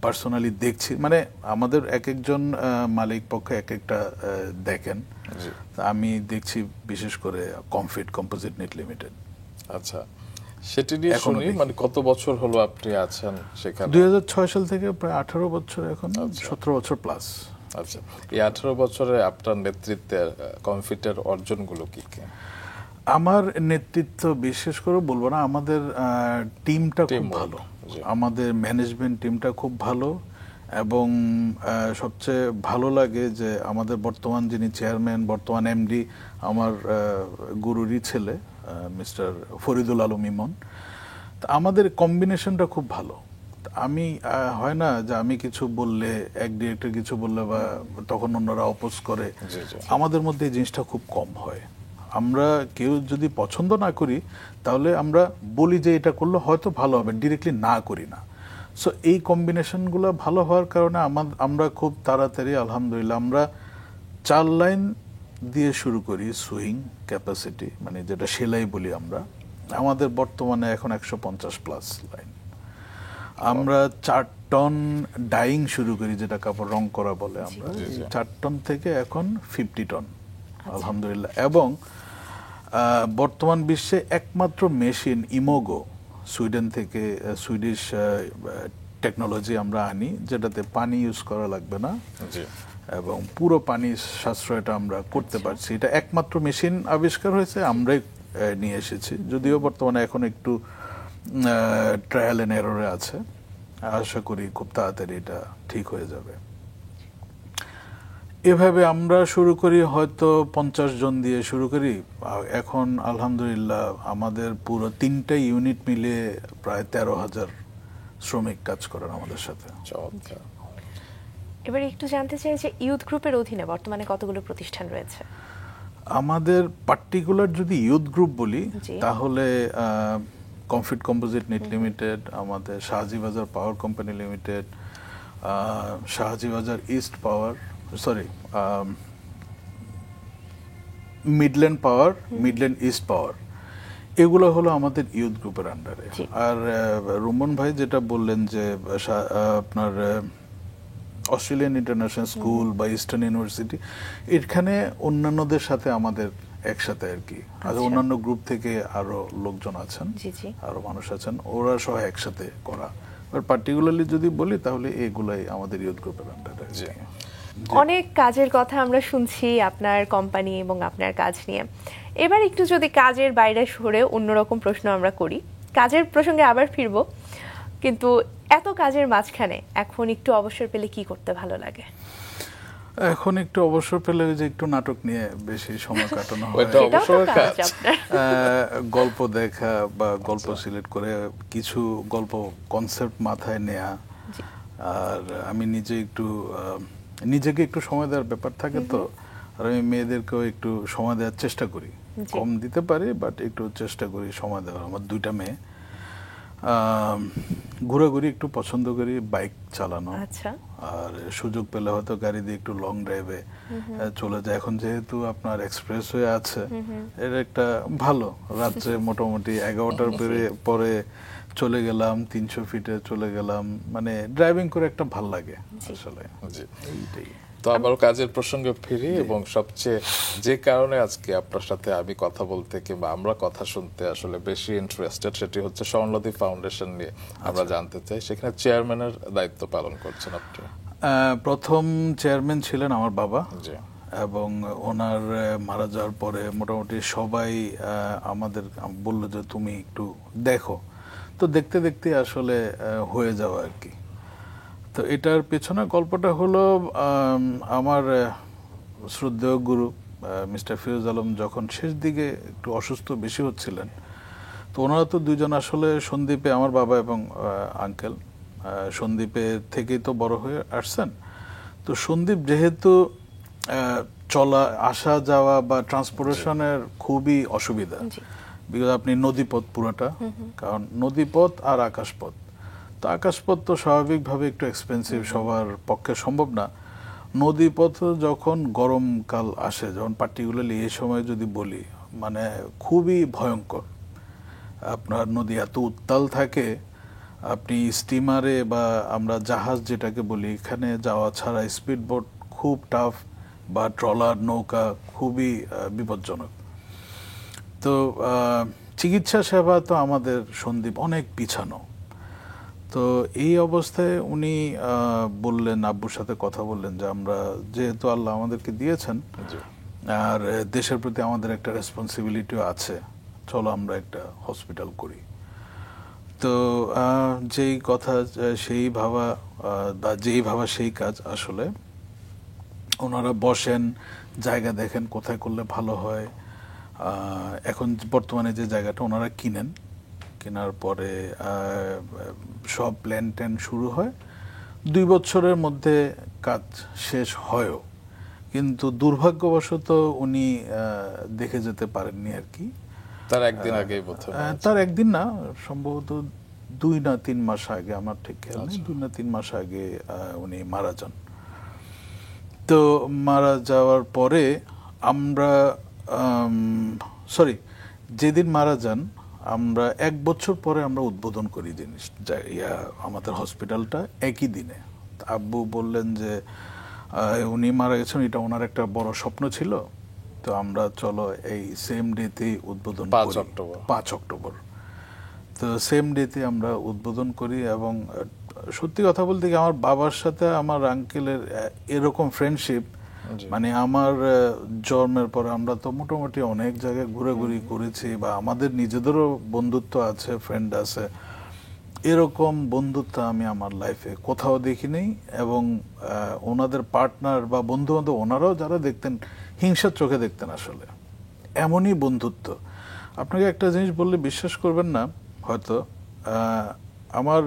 পার্সোনালি দেখছি, মানে আমাদের এক একজন মালিক পক্ষ এক একটা দেখেন, আমি দেখছি বিশেষ করে কমফিট কম্পোজিট নেট লিমিটেড। আচ্ছা, সেটি নিয়ে শুনি, মানে কত বছর হলো আপনি আছেন সেখানে? 2006 সাল থেকে প্রায় 18 বছর, এখন 17 বছর প্লাস। আচ্ছা, এই 18 বছরে আপনার নেতৃত্বের কমফিটের অর্জনগুলো কি কি? আমার নেতৃত্ব বিশেষ করে বলবো না, আমাদের টিমটা খুব ভালো, আমাদের ম্যানেজমেন্ট টিমটা খুব ভালো। এবং সবচেয়ে ভালো লাগে যে আমাদের বর্তমান যিনি চেয়ারম্যান, বর্তমান এমডি, আমার গুরুরই ছেলে মিস্টার ফরিদুল আলম ইমন। আমাদের কম্বিনেশনটা খুব ভালো। আমি হয় না যে আমি কিছু বললে, এক ডিরেক্টর কিছু বললে বা তখন অন্যরা অপোজ করে, আমাদের মধ্যে এই জিনিসটা খুব কম হয়। আমরা কেউ যদি পছন্দ না করি, তাহলে আমরা বলি যে এটা করলে হয়তো ভালো হবে, ডিরেক্টলি না করি না। সো এই কম্বিনেশনগুলো ভালো হওয়ার কারণে আমরা খুব তাড়াতাড়ি, আলহামদুলিল্লাহ, আমরা 4 লাইন দিয়ে শুরু করি সুইং ক্যাপাসিটি, মানে যেটা সেলাই বলি আমরা। আমাদের বর্তমানে এখন 150 প্লাস লাইন। আমরা 4 টন ডাইং শুরু করি, যেটা কাপড় রং করা বলে আমরা। 4 টন থেকে এখন 50 টন, আলহামদুলিল্লাহ। এবং বর্তমান বিশ্বে একমাত্র মেশিন ইমোগো, সুইডেন থেকে, সুইডিশ টেকনোলজি আমরা আনি, যেটাতে পানি ইউজ করা লাগবে না এবং পুরো পানি সাশ্রয়টা আমরা করতে পারছি। এটা একমাত্র মেশিন আবিষ্কার হয়েছে, আমরাই নিয়ে এসেছি। যদিও বর্তমানে এখন একটু ট্রায়াল এন্ড এররে আছে, আশা করি খুব তাড়াতাড়ি এটা ঠিক হয়ে যাবে। এভাবে আমরা শুরু করি, হয়তো 50 জন দিয়ে শুরু করি। এখন আলহামদুলিল্লাহ আমাদের পুরো 3টা ইউনিট মিলে প্রায় 13,000 শ্রমিক কাজ করেন আমাদের সাথে। চমৎকার। এবার একটু জানতে চাই যে ইউথ গ্রুপের অধীনে বর্তমানে কতগুলো প্রতিষ্ঠান রয়েছে? আমাদের পার্টিকুলার যদি ইউথ গ্রুপ বলি জি। তাহলে কমফিট কম্পোজিট নেট লিমিটেড, আমাদের শাহজিবাজার পাওয়ার company limited, Shahjibazar east power, sorry Midland পাওয়ার, মিডল্যান্ড ইস্ট পাওয়ার, এগুলো হলো আমাদের ইউথ গ্রুপের আন্ডারে। জি। আর রুমন ভাই যেটা বললেন যে আপনার অস্ট্রেলিয়ান ইন্টারন্যাশনাল স্কুল বা ইস্টার্ন ইউনিভার্সিটি, এখানে অন্যান্যদের সাথে আমাদের একসাথে আর কি, আর আচ্ছা। অন্যান্য গ্রুপ থেকে আরো লোকজন আছেন, জি জি। আরো মানুষ আছেন, ওরা সহ একসাথে করা। আর পার্টিকুলারলি যদি বলি তাহলে এগুলাই আমাদের ইউথ গ্রুপের আন্ডারে। জি। অনেক কাজের কথা আমরা শুনছি আপনার কোম্পানি এবং আপনার কাজ নিয়ে। এবার একটু যদি কাজের বাইরে সরে অন্যরকম প্রশ্ন আমরা করি, কাজের প্রসঙ্গে আবার ফিরবো, কিন্তু এত কাজের মাঝখানে এখন একটু অবসর পেলে কি করতে ভালো লাগে? এখন একটু অবসর পেলে যে একটু নাটক নিয়ে বেশি সময় কাটানো হয়, ওইটা সেটাও তো অবসরের কাজ কাজ। আপনার। গল্প দেখা বা গল্প সিলেক্ট করে কিছু গল্প কনসেপ্ট মাথায় নেয়া। জি। আর আমি নিজে একটু নিজেকে একটু সময় দেওয়ার ব্যাপার থাকে তো, আর আমি মেয়েদেরকেও একটু সময় দেওয়ার চেষ্টা করি, জি। কম দিতে পারি বাট একটু চেষ্টা করি সময় দেওয়ার। আমার 2টা মেয়ে। ঘোরাঘুরি একটু পছন্দ করি, বাইক চালানো, আচ্ছা। আর সুযোগ পেলে হয়তো গাড়ি দিয়ে একটু লং ড্রাইভে চলে যায়। এখন যেহেতু আপনার এক্সপ্রেস হয়ে আছে, এর একটা ভালো, রাত্রে মোটামুটি 11টার পরে চলে গেলাম, 300 ফিটে চলে গেলাম, মানে ড্রাইভিং করে একটা ভাল লাগে আসলে। জি। এইটাই। তো আবারও কাজের প্রসঙ্গে ফিরি, এবং সবচেয়ে যে কারণে আজকে আপনার সাথে আমি কথা বলতে কিংবা আমরা কথা শুনতে আসলে বেশি ইন্টারেস্টেড, সেটি হচ্ছে স্বর্ণদী ফাউন্ডেশন নিয়ে আমরা জানতে চাই। সেখানে চেয়ারম্যানের দায়িত্ব পালন করছেন আপনি। প্রথম চেয়ারম্যান ছিলেন আমার বাবা, জি। এবং ওনার মারা যাওয়ার পরে মোটামুটি সবাই আমাদের বললো যে তুমি একটু দেখো, তো দেখতে দেখতে আসলে হয়ে যাওয়া আর কি। তো এটার পেছনে গল্পটা হলো, আমার শ্রদ্ধেয় গুরু মিস্টার ফিরোজ আলম যখন শেষ দিকে একটু অসুস্থ বেশি হচ্ছিলেন, তো ওনারা তো 2জন আসলে সন্দ্বীপে, আমার বাবা এবং আঙ্কেল সন্দ্বীপে থেকেই তো বড় হয়ে আসছেন। তো সন্দ্বীপ যেহেতু চলা আসা যাওয়া বা ট্রান্সপোর্টেশনের খুবই অসুবিধা, জি। বিকজ আপনি নদীপথ পুরোটা, কারণ নদীপথ আর আকাশপথ। তো আকাশপথ তো স্বাভাবিকভাবে একটু এক্সপেন্সিভ, সবার পক্ষে সম্ভব না। নদীপথ যখন গরমকাল আসে, যখন পার্টিকুলারলি এই সময় যদি বলি, মানে খুবই ভয়ঙ্কর। আপনার নদী এত উত্তাল থাকে, আপনি স্টিমারে বা আমরা জাহাজ যেটাকে বলি, এখানে যাওয়া ছাড়া স্পিড বোট খুব টাফ, বা ট্রলার নৌকা খুবই বিপজ্জনক। তো চিকিৎসা সেবা তো আমাদের সন্দ্বীপ অনেক পিছানো। তো এই অবস্থায় উনি বললেন, আব্বুর সাথে কথা বললেন যে আমরা যেহেতু আল্লাহ আমাদেরকে দিয়েছেন, জি। আর দেশের প্রতি আমাদের একটা রেসপন্সিবিলিটিও আছে, চলো আমরা একটা হসপিটাল করি। তো যেই কথা সেই ভাবা, বা যেই ভাবা সেই কাজ। আসলে ওনারা বসেন, জায়গা দেখেন কোথায় করলে ভালো হয়। এখন বর্তমানে যে জায়গাটা ওনারা কিনেন, কেনার পরে সব প্ল্যান ট্যান শুরু হয়। 2 বছরের মধ্যে কাজ শেষ হয়ও, কিন্তু দুর্ভাগ্যবশত উনি দেখে যেতে পারেননি আর কি। তার একদিন আগেই প্রথম। তার একদিন না, সম্ভবত 2 না 3 মাস আগে, আমার ঠিক খেয়াল নেই, 2 না 3 মাস আগে উনি মারা যান। তো মারা যাওয়ার পরে আমরা, সরি, যেদিন মারা যান আমরা 1 বছর পরে আমরা উদ্বোধন করি আমাদের হসপিটালটা একই দিনে। আব্বু বললেন যে উনি মারা গেছেন, এটা ওনার একটা বড় স্বপ্ন ছিল, তো আমরা চলো এই সেম ডেতেই উদ্বোধন 5 করি। অক্টোবর। 5 অক্টোবর। তো সেম ডেতে আমরা উদ্বোধন করি। এবং সত্যি কথা বলতে কি, আমার বাবার সাথে আমার আঙ্কেলের এরকম ফ্রেন্ডশিপ জি। মানে আমার জন্মের পরে আমরা তো মোটামুটি অনেক জায়গায় ঘোরাঘুরি করেছি, বা আমাদের নিজেদেরও বন্ধুত্ব আছে, ফ্রেন্ড আছে। এরকম বন্ধুত্ব আমি আমার লাইফে কোথাও দেখিনি। এবং ওনাদের পার্টনার বা বন্ধু বান্ধব ওনারাও যারা দেখতেন, হিংসার চোখে দেখতেন আসলে। এমনই বন্ধুত্ব। আপনাকে একটা জিনিস বললে বিশ্বাস করবেন না হয়তো, আমার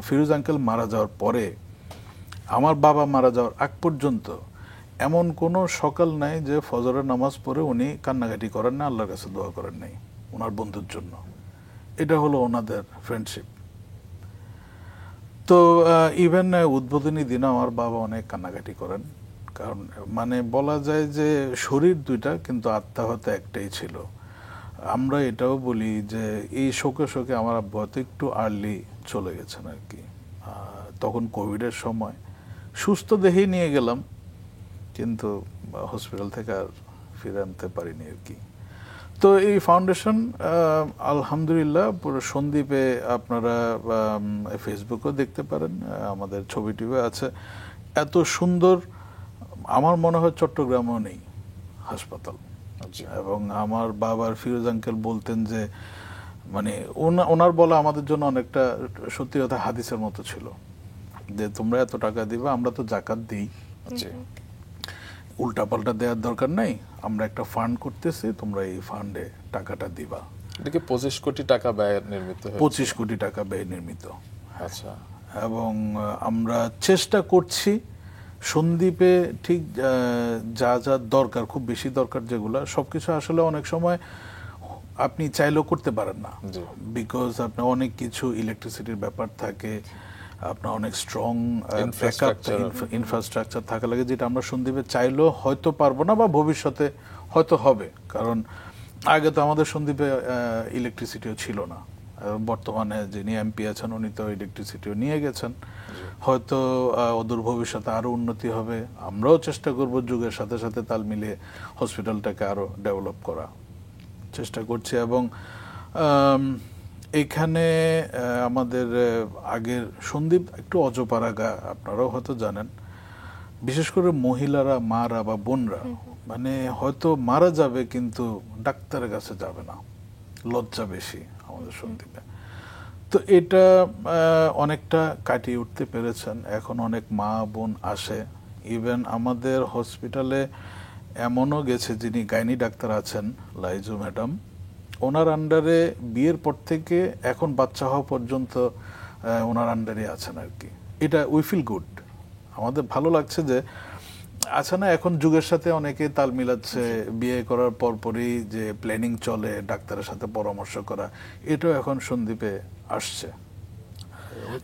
ফিরোজ আঙ্কেল মারা যাওয়ার পরে, আমার বাবা মারা যাওয়ার আগ পর্যন্ত এমন কোনো সকাল নাই যে ফজরের নামাজ পড়ে উনি কান্নাকাটি করেন না, আল্লাহর কাছে দোয়া করেন নাই ওনার বন্ধুর জন্য। এটা হলো ওনাদের ফ্রেন্ডশিপ। তো ইভেন উদ্বোধনী দিনে আমার বাবা অনেক কান্নাকাটি করেন, কারণ মানে বলা যায় যে শরীর দুইটা কিন্তু আত্মা হয়তো একটাই ছিল। আমরা এটাও বলি যে এই শোকে শোকে আমার আব্বু হয়তো একটু আর্লি চলে গেছেন আর কি। তখন কোভিডের সময় সুস্থ দেহেই নিয়ে গেলাম, কিন্তু হসপিটাল থেকে আর ফিরে আনতে পারিনি আর কি। তো এই ফাউন্ডেশন আলহামদুলিল্লাহ পুরো সন্দ্বীপে, আপনারা ফেসবুকেও দেখতে পারেন, আমাদের ছবি টিভি আছে। এত সুন্দর, আমার মনে হয় চট্টগ্রামেও নেই হাসপাতাল। এবং আমার বাবার ফিরোজ আঙ্কেল বলতেন যে মানে ওনার বলা আমাদের জন্য অনেকটা সত্যি কথা হাদিসের মতো ছিল, যে তোমরা এত টাকা দিবা, আমরা তো জাকাত দিই, উল্টাপাল্টা দেওয়ার দরকার নাই, আমরা একটা ফান্ড করতেছি, তোমরা এই ফান্ডে টাকাটা দিবা। এটাকে 25 কোটি টাকা ব্যয় নির্মিত হয়েছে। 25 কোটি টাকা ব্যয় নির্মিত। আচ্ছা। এবং আমরা চেষ্টা করছি সন্দ্বীপে ঠিক যা যা দরকার, খুব বেশি দরকার যেগুলো, সবকিছু আসলে অনেক সময় আপনি চাইলেও করতে পারেন না, বিকজ আপনার অনেক কিছু ইলেকট্রিসিটির ব্যাপার থাকে, আপনার অনেক স্ট্রং ইনফ্রাস্ট্রাকচার থাকা লাগে, যেটা আমরা সন্দ্বীপে চাইলেও হয়তো পারবো না, বা ভবিষ্যতে হয়তো হবে। কারণ আগে তো আমাদের সন্দ্বীপে ইলেকট্রিসিটিও ছিল না। বর্তমানে যিনি এমপি আছেন উনি তো ইলেকট্রিসিটিও নিয়ে গেছেন, হয়তো অদূর ভবিষ্যতে আরো উন্নতি হবে। আমরাও চেষ্টা করব যুগের সাথে সাথে তাল মিলিয়ে হসপিটালটাকে আরো ডেভেলপ করা চেষ্টা করছি। এবং এখানে আমাদের আগের সন্দ্বীপ একটু অজপাড়াগা, আপনারাও হয়তো জানেন, বিশেষ করে মহিলারা, মারা বা বোনরা মানে হয়তো মারা যাবে কিন্তু ডাক্তারের কাছে যাবে না, লজ্জা বেশি আমাদের সন্দ্বীপে। তো এটা অনেকটা কাটিয়ে উঠতে পেরেছেন, এখন অনেক মা বোন আসে। ইভেন আমাদের হসপিটালে এমনও গেছে, যিনি গাইনি ডাক্তার আছেন লাইজু ম্যাডাম, ওনার আন্ডারে বিয়ের পর থেকে এখন বাচ্চা হওয়া পর্যন্ত ওনার আন্ডারে আছেন আর কি। এটা উই ফিল গুড, আমাদের ভালো লাগছে যে আছে না, এখন যুগের সাথে অনেকে তাল মিলাচ্ছে, বিয়ে করার পরপরই যে প্ল্যানিং চলে, ডাক্তারের সাথে পরামর্শ করা, এটাও এখন সন্দ্বীপে আসছে।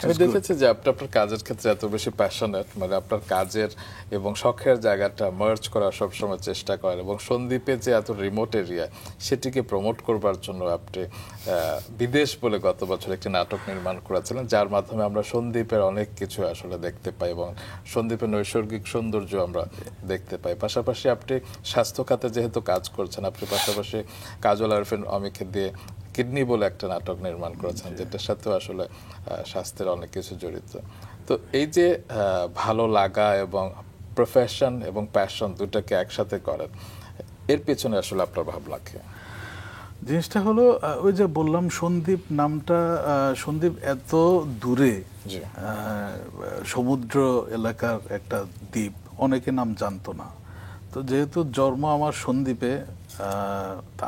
আমি দেখেছি যে আপনি আপনার কাজের ক্ষেত্রে এত বেশি প্যাশনেট, মানে আপনার কাজের এবং শখের জায়গাটা মার্জ করার সবসময় চেষ্টা করেন, এবং সন্দ্বীপে যে এত রিমোট এরিয়া সেটিকে প্রমোট করবার জন্য আপনি বিদেশ বলে গত বছর একটি নাটক নির্মাণ করেছিলেন, যার মাধ্যমে আমরা সন্দ্বীপের অনেক কিছু আসলে দেখতে পাই এবং সন্দ্বীপের নৈসর্গিক সৌন্দর্য আমরা দেখতে পাই। পাশাপাশি আপনি স্বাস্থ্য খাতে যেহেতু কাজ করছেন, আপনি পাশাপাশি কাজল আরফিন অমিকে দিয়ে কিডনি বলে একটা নাটক নির্মাণ করেছেন, যেটার সাথে আসলে স্বাস্থ্যের অনেক কিছু জড়িত। তো এই যে ভালো লাগা এবং প্রফেশন এবং প্যাশন দুটাকে একসাথে করেন, এর পেছনে আসলে আপনার ভাবনা কি? জিনিসটা হলো ওই যে বললাম, সন্দ্বীপ নামটা, সন্দ্বীপ এত দূরে, সমুদ্র এলাকার একটা দ্বীপ, অনেকে নাম জানতো না। তো যেহেতু জন্ম আমার সন্দ্বীপে,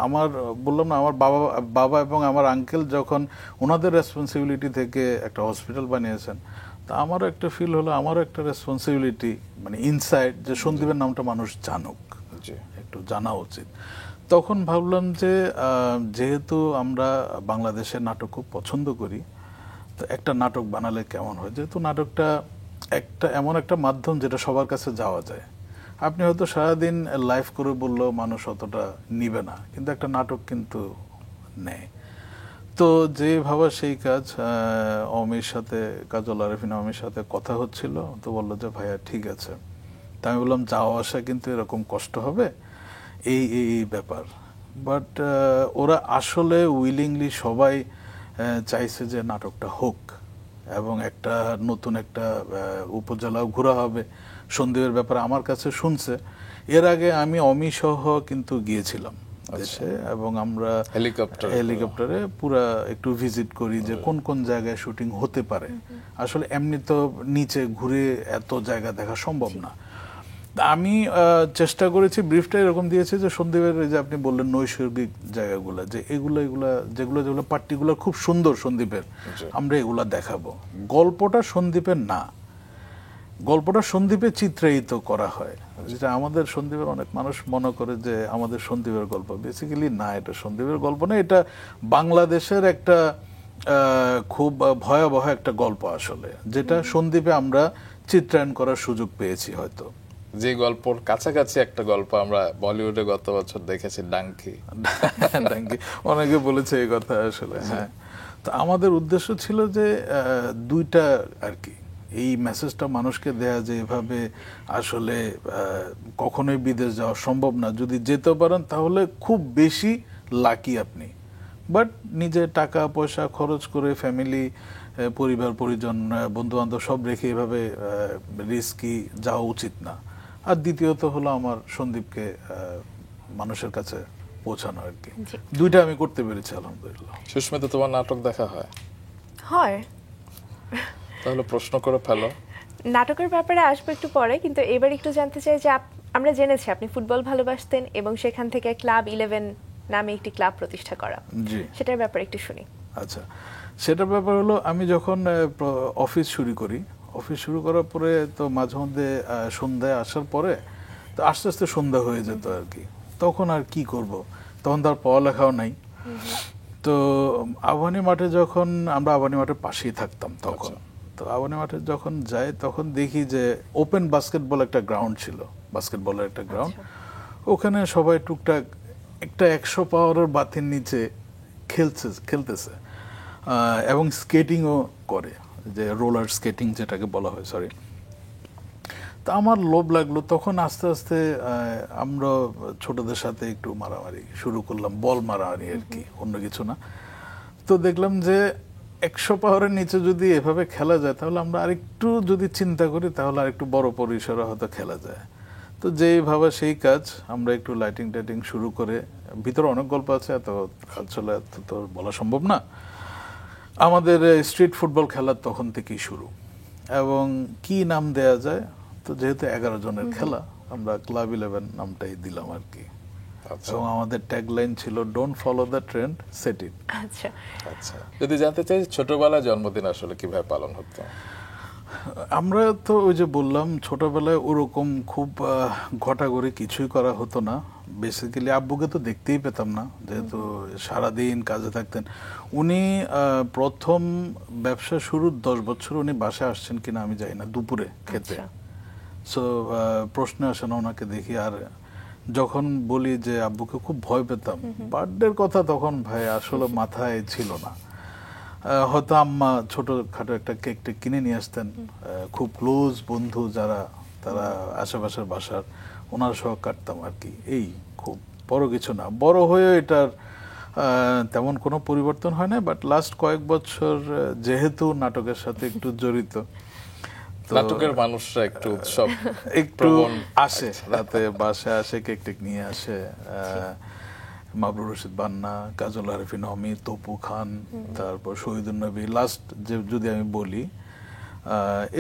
আমার বললাম না, আমার বাবা এবং আমার আঙ্কেল যখন ওনাদের রেসপন্সিবিলিটি থেকে একটা হসপিটাল বানিয়েছেন, তা আমারও একটা ফিল হলো, আমারও একটা রেসপন্সিবিলিটি মানে ইনসাইড, যে সন্দ্বীপের নামটা মানুষ জানুক, একটু জানা উচিত। তখন ভাবলাম যে যেহেতু আমরা বাংলাদেশের নাটক খুব পছন্দ করি, তো একটা নাটক বানালে কেমন হয়, যেহেতু নাটকটা একটা এমন একটা মাধ্যম যেটা সবার কাছে যাওয়া যায়। আপনি হয়তো সারাদিন লাইভ করে বললেও মানুষ অতটা নিবে না, কিন্তু একটা নাটক কিন্তু নেয়। তো যে ভাবা সেই কাজ, অমির সাথে, কাজল আরফিন অমির সাথে কথা হচ্ছিল, তো বললো যে ভাইয়া ঠিক আছে। তা আমি বললাম যাওয়া আসা কিন্তু এরকম কষ্ট হবে, এই এই ব্যাপার। বাট ওরা আসলে উইলিংলি সবাই চাইছে যে নাটকটা হোক, এবং একটা নতুন একটা উপজেলাও ঘোরা হবে, সন্দীপের ব্যাপারে আমার কাছে শুনছে। এর আগে আমি অমি সহ কিন্তু গিয়েছিলাম দেশে, এবং আমরা হেলিকপ্টারে পুরা একটু ভিজিট করি যে কোন কোন জায়গায় শুটিং হতে পারে। আসলে এমনি তো নিচে ঘুরে এত জায়গা দেখা সম্ভব না। আমি চেষ্টা করেছি, ব্রিফটা এরকম দিয়েছে যে সন্দীপের যে আপনি বললেন নৈসর্গিক জায়গাগুলো, যে এগুলো যেগুলো পার্টিকুলার খুব সুন্দর সন্দীপের, আমরা এগুলা দেখাবো। গল্পটা সন্দীপের না, গল্পটা সন্দীপে চিত্রায়িত করা হয়, যেটা আমাদের সন্দীপের অনেক মানুষ মনে করে যে আমাদের সন্দীপের গল্প। বেসিক্যালি না, এটা সন্দীপের গল্প না, এটা বাংলাদেশের একটা খুব ভয়াবহ একটা গল্প আসলে, যেটা সন্দীপে আমরা চিত্রায়ন করার সুযোগ পেয়েছি। হয়তো যে গল্পর কাছাকাছি একটা গল্প আমরা বলিউডে গত বছর দেখেছি, ডাঙ্কি। অনেকে বলেছে এই কথা আসলে। হ্যাঁ, তো আমাদের উদ্দেশ্য ছিল যে দুইটা আর কি, এই মেসেজটা মানুষকে দেয়া যে এভাবে আসলে কখনোই বিদেশ যাওয়া সম্ভব না, যদি যেতে পারেন তাহলে খুব বেশি লাকি আপনি, বাট নিজে টাকা পয়সা খরচ করে ফ্যামিলি, পরিবার পরিজন, বন্ধু বান্ধব সব রেখে এভাবে রিস্কি যাওয়া উচিত না। আর দ্বিতীয়ত হলো আমার সন্দীপকে মানুষের কাছে পৌঁছানো আর কি। দুইটা আমি করতে পেরেছি আলহামদুলিল্লাহ। সুস্মিতা, তোমার নাটক দেখা হয়? হয়। তাহলে প্রশ্ন করে ফেলো। নাটকের ব্যাপারে আসবো একটু পরে, কিন্তু এবার একটু জানতে চাই যে আমরা জেনেছি আপনি ফুটবল ভালোবাসতেন এবং সেখান থেকে ক্লাব 11 নামে একটি ক্লাব প্রতিষ্ঠা করা। জি, সেটার ব্যাপারে একটু শুনি। আচ্ছা, সেটার ব্যাপার হলো আমি যখন অফিস শুরু করার পরে তো মাঝে মধ্যে সন্ধ্যায় আসার পরে তো আস্তে আস্তে সন্ধ্যা হয়ে যেত আর কি। তখন আর কি করব, তখন তার পড়ালেখাও নাই। তো আবাহনী মাঠে যখন আমরা আবাহনী মাঠের পাশেই থাকতাম তখন, তো আবাহনী মাঠে যখন যাই তখন দেখি যে ওপেন বাস্কেটবল একটা গ্রাউন্ড ছিল, বাস্কেটবলের একটা গ্রাউন্ড। ওখানে সবাই টুকটাক একটা 100 পাওয়ারের বাতির নিচে খেলতেছে এবং স্কেটিংও করে, যে রোলার স্কেটিং যেটাকে বলা হয়, সরি। তো আমার লোভ লাগলো, তখন আস্তে আস্তে আমরা ছোটদের সাথে একটু মারামারি শুরু করলাম, বল মারামারি আর কি, অন্য কিছু না। তো দেখলাম যে 100 পাওয়ারের নিচে যদি এভাবে খেলা যায় তাহলে আমরা আরেকটু যদি চিন্তা করি তাহলে আরেকটু বড় পরিসরে হয়তো খেলা যায়। তো যেই ভাবা সেই কাজ, আমরা একটু লাইটিং টাইটিং শুরু করে, ভিতরে অনেক গল্প আছে, এত আসলে এত তো বলা সম্ভব না। আমাদের স্ট্রিট ফুটবল খেলা তখন থেকেই শুরু, এবং কি নাম দেয়া যায়, তো যেহেতু 11 জনের খেলা, আমরা ক্লাব 11 নামটাই দিলাম আর কি। এবং আমাদের ট্যাগলাইন ছিল don't follow the trend, set it. আচ্ছা আচ্ছা, যদি জানতে চাই ছোটবেলায় জন্মদিন আসলে কিভাবে পালন হতো? আমরা তো ওই যে বললাম, ছোটবেলায় ওরকম খুব ঘটাঘটি কিছুই করা হতো না। বেসিক্যালি আব্বুকে তো দেখতেই পেতাম না, যেহেতু সারাদিন কাজে থাকতেন। উনি প্রথম ব্যবসা শুরুর 10 বছর উনি বাসায় আসছেন কিনা আমি জানি না, দুপুরে খেতে। সো প্রশ্ন আসে না ওনাকে দেখি। আর যখন বলি যে আব্বুকে খুব ভয় পেতাম, বার্থডের কথা তখন ভাই আসলে মাথায় ছিল না। হয়তো আম্মা ছোটখাটো একটা কেক টেক কিনে নিয়ে আসতেন, খুব ক্লোজ বন্ধু যারা, তারা আশেপাশের বাসার, ওনার সহ কাটতাম আর কি। এই খুব বড় কিছু না। বড় হয়ে এটার তেমন কোনো পরিবর্তন হয় না, বাট লাস্ট কয়েক বছর যেহেতু নাটকের সাথে একটু জড়িত, নাটকের মানুষরা একটু উৎসব একটু আসে, রাতে বাসায় আসে, কেক টেক নিয়ে আসে। মাবরুর রশিদ বান্না, কাজল আরিফিন অমি, তপু খান, তারপর শহীদুল নবী, লাস্ট যে যদি আমি বলি,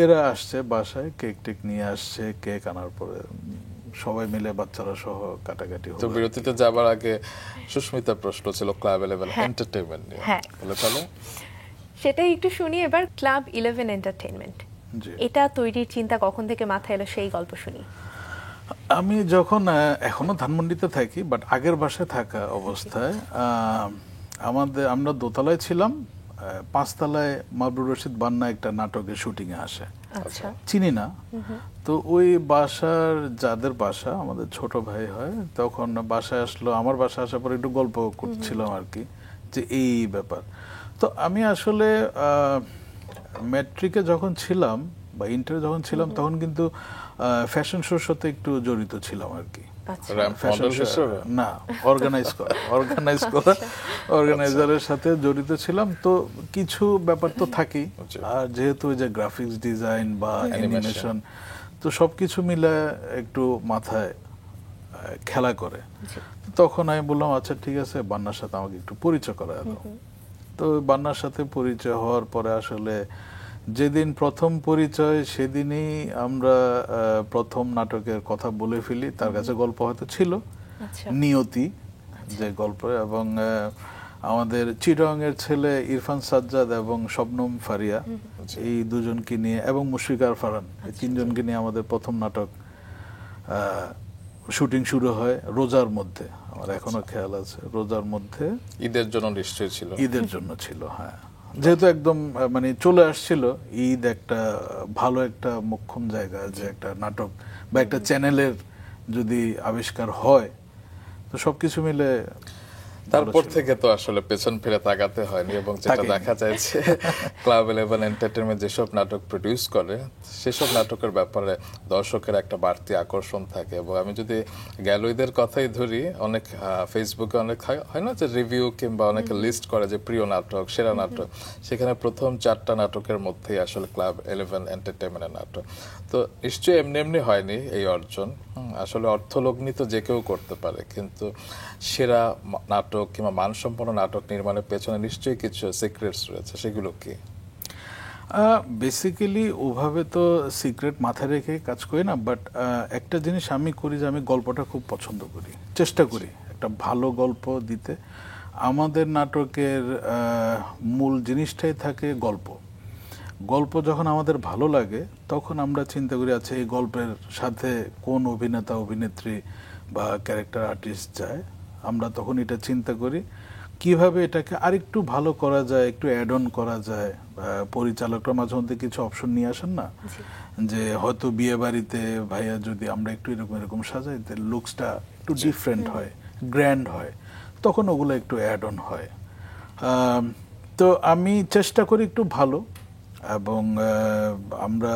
এরা আসছে বাসায়, কেক টেক নিয়ে আসছে। কেক আনার পরে সবাই মিলে বাচ্চারা সহ কাটাকাটি হলো। তো বিরতিতে যাবার আগে সুস্মিতার প্রশ্ন ছিল ক্লাব 11 এন্টারটেইনমেন্ট নিয়ে, বলে ফেলো। সেটাই একটু শুনি এবার। ক্লাব 11 এন্টারটেইনমেন্ট, এটা তৈরির চিন্তা কখন থেকে মাথায় এলো, সেই গল্প শুনি। আমি যখন এখনো ধানমন্ডিতে থাকি, বাট আগের বাসায় থাকা অবস্থায় আমরা দোতলায় ছিলাম, 5 তলায় মাবরুর রশিদ বান্না একটা নাটকের শুটিং এ আসে। চিনি না, তো ওই বাসার যাদের বাসা, আমাদের ছোট ভাই হয়, তখন বাসায় আসলো। আমার বাসায় আসার পরে একটু গল্প করছিলাম আর কি, যে এই ব্যাপার। তো আমি আসলে ম্যাট্রিকে যখন ছিলাম বা ইন্টারে যখন ছিলাম, তখন কিন্তু ফ্যাশন শোর সাথে একটু জড়িত ছিলাম আর কি। না, অর্গানাইজারের সাথে জড়িত ছিলাম। তো কিছু ব্যাপার তো থাকেই, আর যেহেতু ওই যে গ্রাফিক্স ডিজাইন বা অ্যানিমেশন, তো সবকিছু মিলে একটু মাথায় খেলা করে। জি। তখন আমি বললাম আচ্ছা ঠিক আছে, বান্নার সাথে আমাকে একটু পরিচয় করা দাও। তো বান্নার সাথে পরিচয় হওয়ার পরে আসলে যেদিন প্রথম পরিচয় সেদিনই আমরা প্রথম নাটকের কথা বলে ফেলি। তার কাছে গল্প হয়তো ছিল আচ্ছা। নিয়তি যে গল্প, এবং আমাদের চিটাগংয়ের ছেলে ইরফান সাজ্জাদ এবং শবনম ফারিয়া, এই দুজনকে নিয়ে, এবং মুশফিকার ফারহান, এই তিনজনকে নিয়ে আমাদের প্রথম নাটক শুটিং শুরু হয় রোজার মধ্যে। আমার এখনো খেয়াল আছে, রোজার মধ্যে। ঈদের জন্য নিশ্চয়ই ছিল। ঈদের জন্য ছিল, হ্যাঁ। যেহেতু একদম মানে চলে আসছিল ঈদ, একটা ভালো একটা মোক্ষম জায়গা যে একটা নাটক বা একটা চ্যানেলের যদি আবিষ্কার হয়, তো সবকিছু মিলে তারপর থেকে তো আসলে পেছন ফিরে তাকাতে হয়নি, এবং যেটা দেখা যায় যে ক্লাব 11 এন্টারটেইনমেন্ট যেসব নাটক প্রডিউস করে সেসব নাটকের ব্যাপারে দর্শকের একটা বাড়তি আকর্ষণ থাকে। এবং আমি যদি গ্যালোইদের কথাই ধরি, অনেক ফেসবুকে অনেক হয় না যে রিভিউ কিংবা অনেকে লিস্ট করে যে প্রিয় নাটক, সেরা নাটক, সেখানে প্রথম 4টা নাটকের মধ্যেই আসলে ক্লাব 11 এন্টারটেইনমেন্টের নাটক। তো নিশ্চয়ই এমনি এমনি হয়নি এই অর্জন। আসলে অর্থলগ্নি তো যে কেউ করতে পারে, কিন্তু সেরা নাটক কিংবা মানসম্পন্ন নাটক নির্মাণের পেছনে নিশ্চয়ই কিছু সিক্রেটস রয়েছে, সেগুলো কি? বেসিক্যালি ওভাবে তো সিক্রেট মাথায় রেখে কাজ করি না, বাট একটা জিনিস আমি করি যে আমি গল্পটা খুব পছন্দ করি, চেষ্টা করি একটা ভালো গল্প দিতে। আমাদের নাটকের মূল জিনিসটাই থাকে গল্প। গল্প যখন আমাদের ভালো লাগে তখন আমরা চিন্তা করি আচ্ছা এই গল্পের সাথে কোন অভিনেতা অভিনেত্রী বা ক্যারেক্টার আর্টিস্ট যায়, আমরা তখন এটা চিন্তা করি কিভাবে এটাকে আরেকটু ভালো করা যায়, একটু অ্যাড অন করা যায়। পরিচালকরা মাঝে মধ্যে কিছু অপশন নিয়ে আসেন না, যে হয়তো বিয়ে বাড়িতে ভাইয়া যদি আমরা একটু এরকম এরকম সাজাই, লুকসটা একটু ডিফারেন্ট হয়, গ্র্যান্ড হয়, তখন ওগুলো একটু অ্যাড অন হয়। তো আমি চেষ্টা করি একটু ভালো, এবং আমরা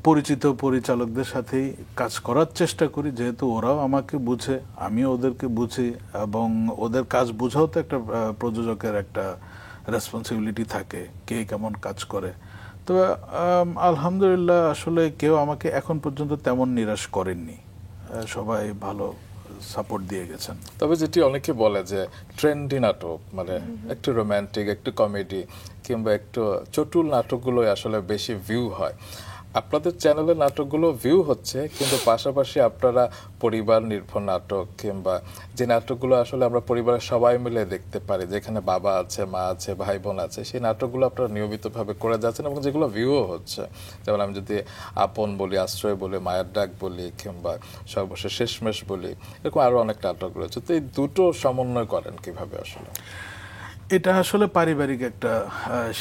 পরিচিত পরিচালকদের সাথেই কাজ করার চেষ্টা করি, যেহেতু ওরাও আমাকে বুঝে, আমিও ওদেরকে বুঝি, এবং ওদের কাজ বোঝাও তো একটা প্রযোজকের একটা রেসপন্সিবিলিটি থাকে, কে কেমন কাজ করে। তো আলহামদুলিল্লাহ আসলে কেউ আমাকে এখন পর্যন্ত তেমন নিরাশ করেননি, সবাই ভালো সাপোর্ট দিয়ে গেছেন। তবে যেটি অনেকে বলে যে ট্রেন্ডি নাটক মানে একটু রোমান্টিক, একটু কমেডি কিংবা একটু চটুল নাটকগুলোই আসলে বেশি ভিউ হয়। আপনাদের চ্যানেলের নাটকগুলো ভিউ হচ্ছে, কিন্তু পাশাপাশি আপনারা পরিবার নির্ভর নাটক কিংবা যে নাটকগুলো আসলে আমরা পরিবারের সবাই মিলে দেখতে পারি, যেখানে বাবা আছে, মা আছে, ভাই বোন আছে, সেই নাটকগুলো আপনারা নিয়মিতভাবে করে যাচ্ছেন এবং যেগুলো ভিউও হচ্ছে। যেমন আমি যদি আপন বলি, আশ্রয় বলি, মায়ের ডাক বলি, কিংবা সর্বশেষ শেষমেশ বলি, এরকম আরো অনেক নাটক রয়েছে। তো এই দুটো সমন্বয় করেন কিভাবে আসলে? এটা আসলে পারিবারিক একটা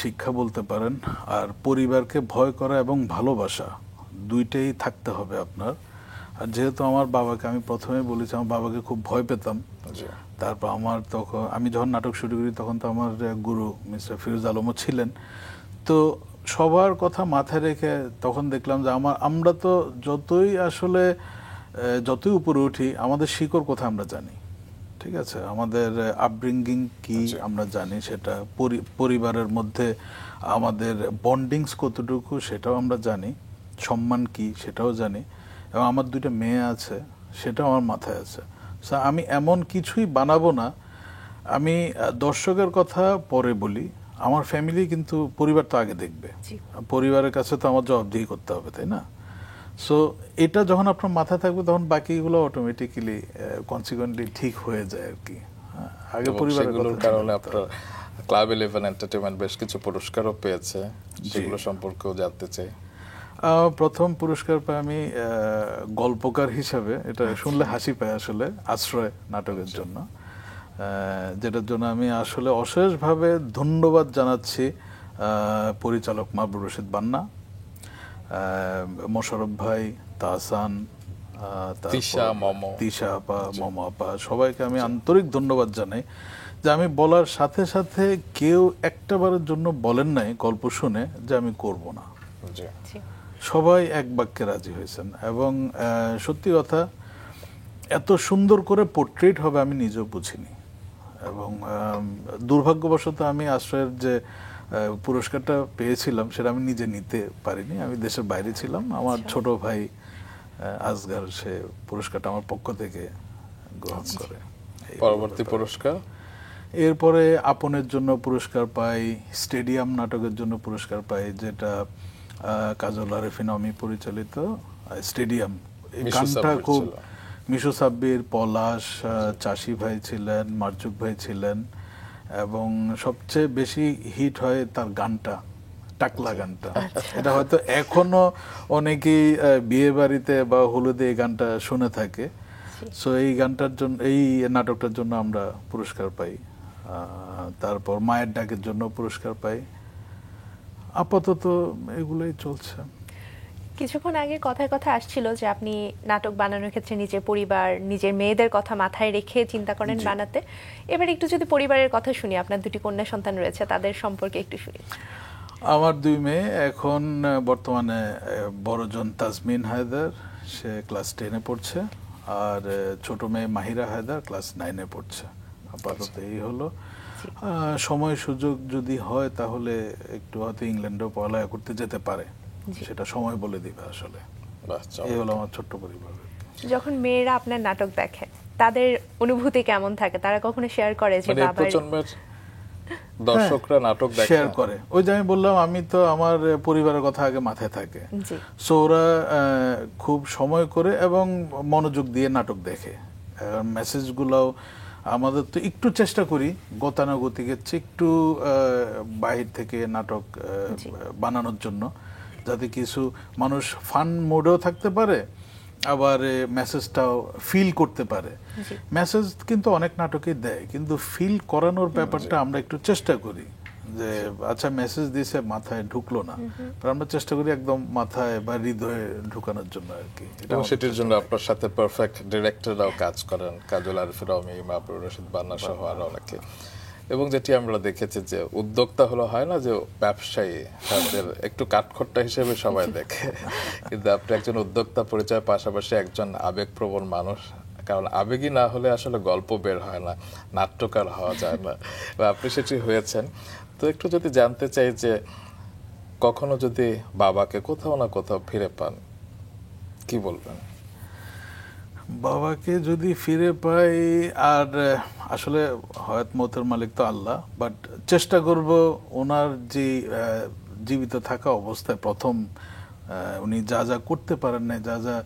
শিক্ষা বলতে পারেন। আর পরিবারকে ভয় করা এবং ভালোবাসা দুইটাই থাকতে হবে আপনার। আর যেহেতু আমার বাবাকে, আমি প্রথমে বলেছি আমার বাবাকে খুব ভয় পেতাম, তারপর তখন আমি যখন নাটক শুরু করি তখন তো আমার গুরু মিস্টার ফিরোজ আলমও ছিলেন। তো সবার কথা মাথায় রেখে তখন দেখলাম যে আমরা তো যতই উপরে উঠি, আমাদের শিকড় কথা আমরা জানি, ঠিক আছে, আমাদের আপব্রিঙ্গিং কি আমরা জানি, সেটা পরিবারের মধ্যে আমাদের বন্ডিংস কতটুকু সেটাও আমরা জানি, সম্মান কি সেটাও জানি, এবং আমার 2টা মেয়ে আছে সেটাও আমার মাথায় আছে। সো আমি এমন কিছুই বানাবো না, আমি দর্শকের কথা পরে বলি, আমার ফ্যামিলি কিন্তু পরিবার তো আগে দেখবে, পরিবারের কাছে তো আমার জবাবদিহি করতে হবে, তাই না? সো এটা যখন আপনার মাথায় থাকবে তখন বাকিগুলো অটোমেটিক্যালি কনসিকুয়েন্টলি ঠিক হয়ে যায় আর কি। আগে পরিবারের কারণে আপনার ক্লাব 11 এন্টারটেইনমেন্ট বেশ কিছু পুরস্কারও পেয়েছে, সেগুলো সম্পর্কেও জানতে চাই। প্রথম পুরস্কার পাই আমি গল্পকার হিসাবে, এটা শুনলে হাসি পায় আসলে, আশ্রয় নাটকের জন্য, যেটার জন্য আমি আসলে অশেষভাবে ধন্যবাদ জানাচ্ছি পরিচালক মাহবুব রশিদ বান্না, মোশাররফ ভাই, তাহসান, তিশা আপা, মমো আপা, সবাইকে আমি আন্তরিক ধন্যবাদ জানাই যে আমি বলার সাথে সাথে কেউ একটাবারের জন্য বলেন নাই গল্প শুনে যে আমি করব না। সবাই এক বাক্যে রাজি হয়েছেন, এবং সত্যি কথা এত সুন্দর করে পোর্ট্রেট হবে আমি নিজেও বুঝিনি। এবং দুর্ভাগ্যবশত আমি আশ্রয়ের যে পুরস্কারটা পেয়েছিলাম সেটা আমি নিজে নিতে পারিনি, আমি দেশের বাইরে ছিলাম। আমার ছোট ভাই আসগার সে পুরস্কারটা আমার পক্ষ থেকে গ্রহণ করে। পরবর্তী পুরস্কার? এরপরে আপনের জন্য পুরস্কার পাই, স্টেডিয়াম নাটকের জন্য পুরস্কার পাই, যেটা কাজল আরেফিন অমি পরিচালিত স্টেডিয়াম। এই গানটা খুব, মিশু সাব্বির, পলাশ, চাষি ভাই ছিলেন, মারজুক ভাই ছিলেন, এবং সবচেয়ে বেশি হিট হয় তার গানটা, টাকলা গানটা। এটা হয়তো এখনো অনেকেই বিয়ে বাড়িতে বা হলুদে এই গানটা শুনে থাকে। সো এই গানটার জন্য, এই নাটকটার জন্য আমরা পুরস্কার পাই। তারপর মায়ের ডাকের জন্য পুরস্কার পাই। আপাতত এগুলোই চলছে। কিছুক্ষণ আগে কথায় কথা আসছিল যে আপনি নাটক বানানোর ক্ষেত্রে নিজের পরিবার, নিজের মেয়েদের কথা মাথায় রেখে চিন্তা করেন বানাতে। এবার একটু যদি পরিবারের কথা শুনি, আপনার দুটি কন্যা সন্তান রয়েছে, তাদের সম্পর্কে একটু শুনি। আমার দুই মেয়ে এখন বর্তমানে বড়জন তাজমিন হায়দার, সে ক্লাস 10-এ পড়ছে, আর ছোট মেয়ে মাহিরা হায়দার ক্লাস 9-এ পড়ছে। আপাতত এই হলো। সময় সুযোগ যদি হয় তাহলে একটু হয়তো ইংল্যান্ডেও পড়ালেখা করতে যেতে পারে, সেটা সময় বলে দিবে। আসলে এই হলো আমার ছোট্ট পরিবার। যখন মেয়েরা আপনার নাটক দেখে তাদের অনুভূতি কেমন থাকে? তারা কখনো শেয়ার করে যে বাবার দর্শকরা নাটক দেখে? শেয়ার করে। ওই যে আমি বললাম, আমি তো আমার পরিবারের কথা আগে মাথায় থাকে, সো ওরা খুব সময় করে এবং মনোযোগ দিয়ে নাটক দেখে। মেসেজগুলোও আমাদের তো একটু চেষ্টা করি গতানুগতিকের চেয়ে একটু বাহির থেকে নাটক বানানোর জন্য, যাতে কিছু মানুষ ফান মোডেও থাকতে পারে, আবার মেসেজটাও ফিল করতে পারে। মেসেজ কিন্তু অনেক নাটকে দেয়, কিন্তু ফিল করানোর ব্যাপারটা আমরা একটু চেষ্টা করি যে আচ্ছা মেসেজ দিয়েছে মাথায় ঢুকলো না, আমরা চেষ্টা করি একদম মাথায় বা হৃদয়ে ঢুকানোর জন্য আর কি। এবং সেটির জন্য আপনার সাথে পারফেক্ট ডিরেক্টররাও কাজ করেন, কাজল আরিফিন অমি, মাহবুবুর রশিদ বান্না সহ আরো অনেকে। এবং যেটি আমরা দেখেছি যে উদ্যোক্তা হলো হয় না যে ব্যবসায়ী, তাদের একটু কাঠখোট্টা হিসেবে সবাই দেখে, কিন্তু আপনি একজন উদ্যোক্তা পরিচয়, পাশাপাশি একজন আবেগপ্রবণ মানুষ। কারণ আবেগী না হলে আসলে গল্প বের হয় না, নাট্যকার হওয়া যায় না। আপনি সেটি হয়েছেন। তো একটু যদি জানতে চাই যে কখনো যদি বাবাকে কোথাও না কোথাও ফিরে পান, কি বলবেন? বাবাকে যদি ফিরে পাই, আর আসলে হয়াত মতের মালিক তো আল্লাহ, বাট চেষ্টা করব ওনার যে জীবিত থাকা অবস্থায় প্রথম উনি যা যা করতে পারেন নাই, যা যা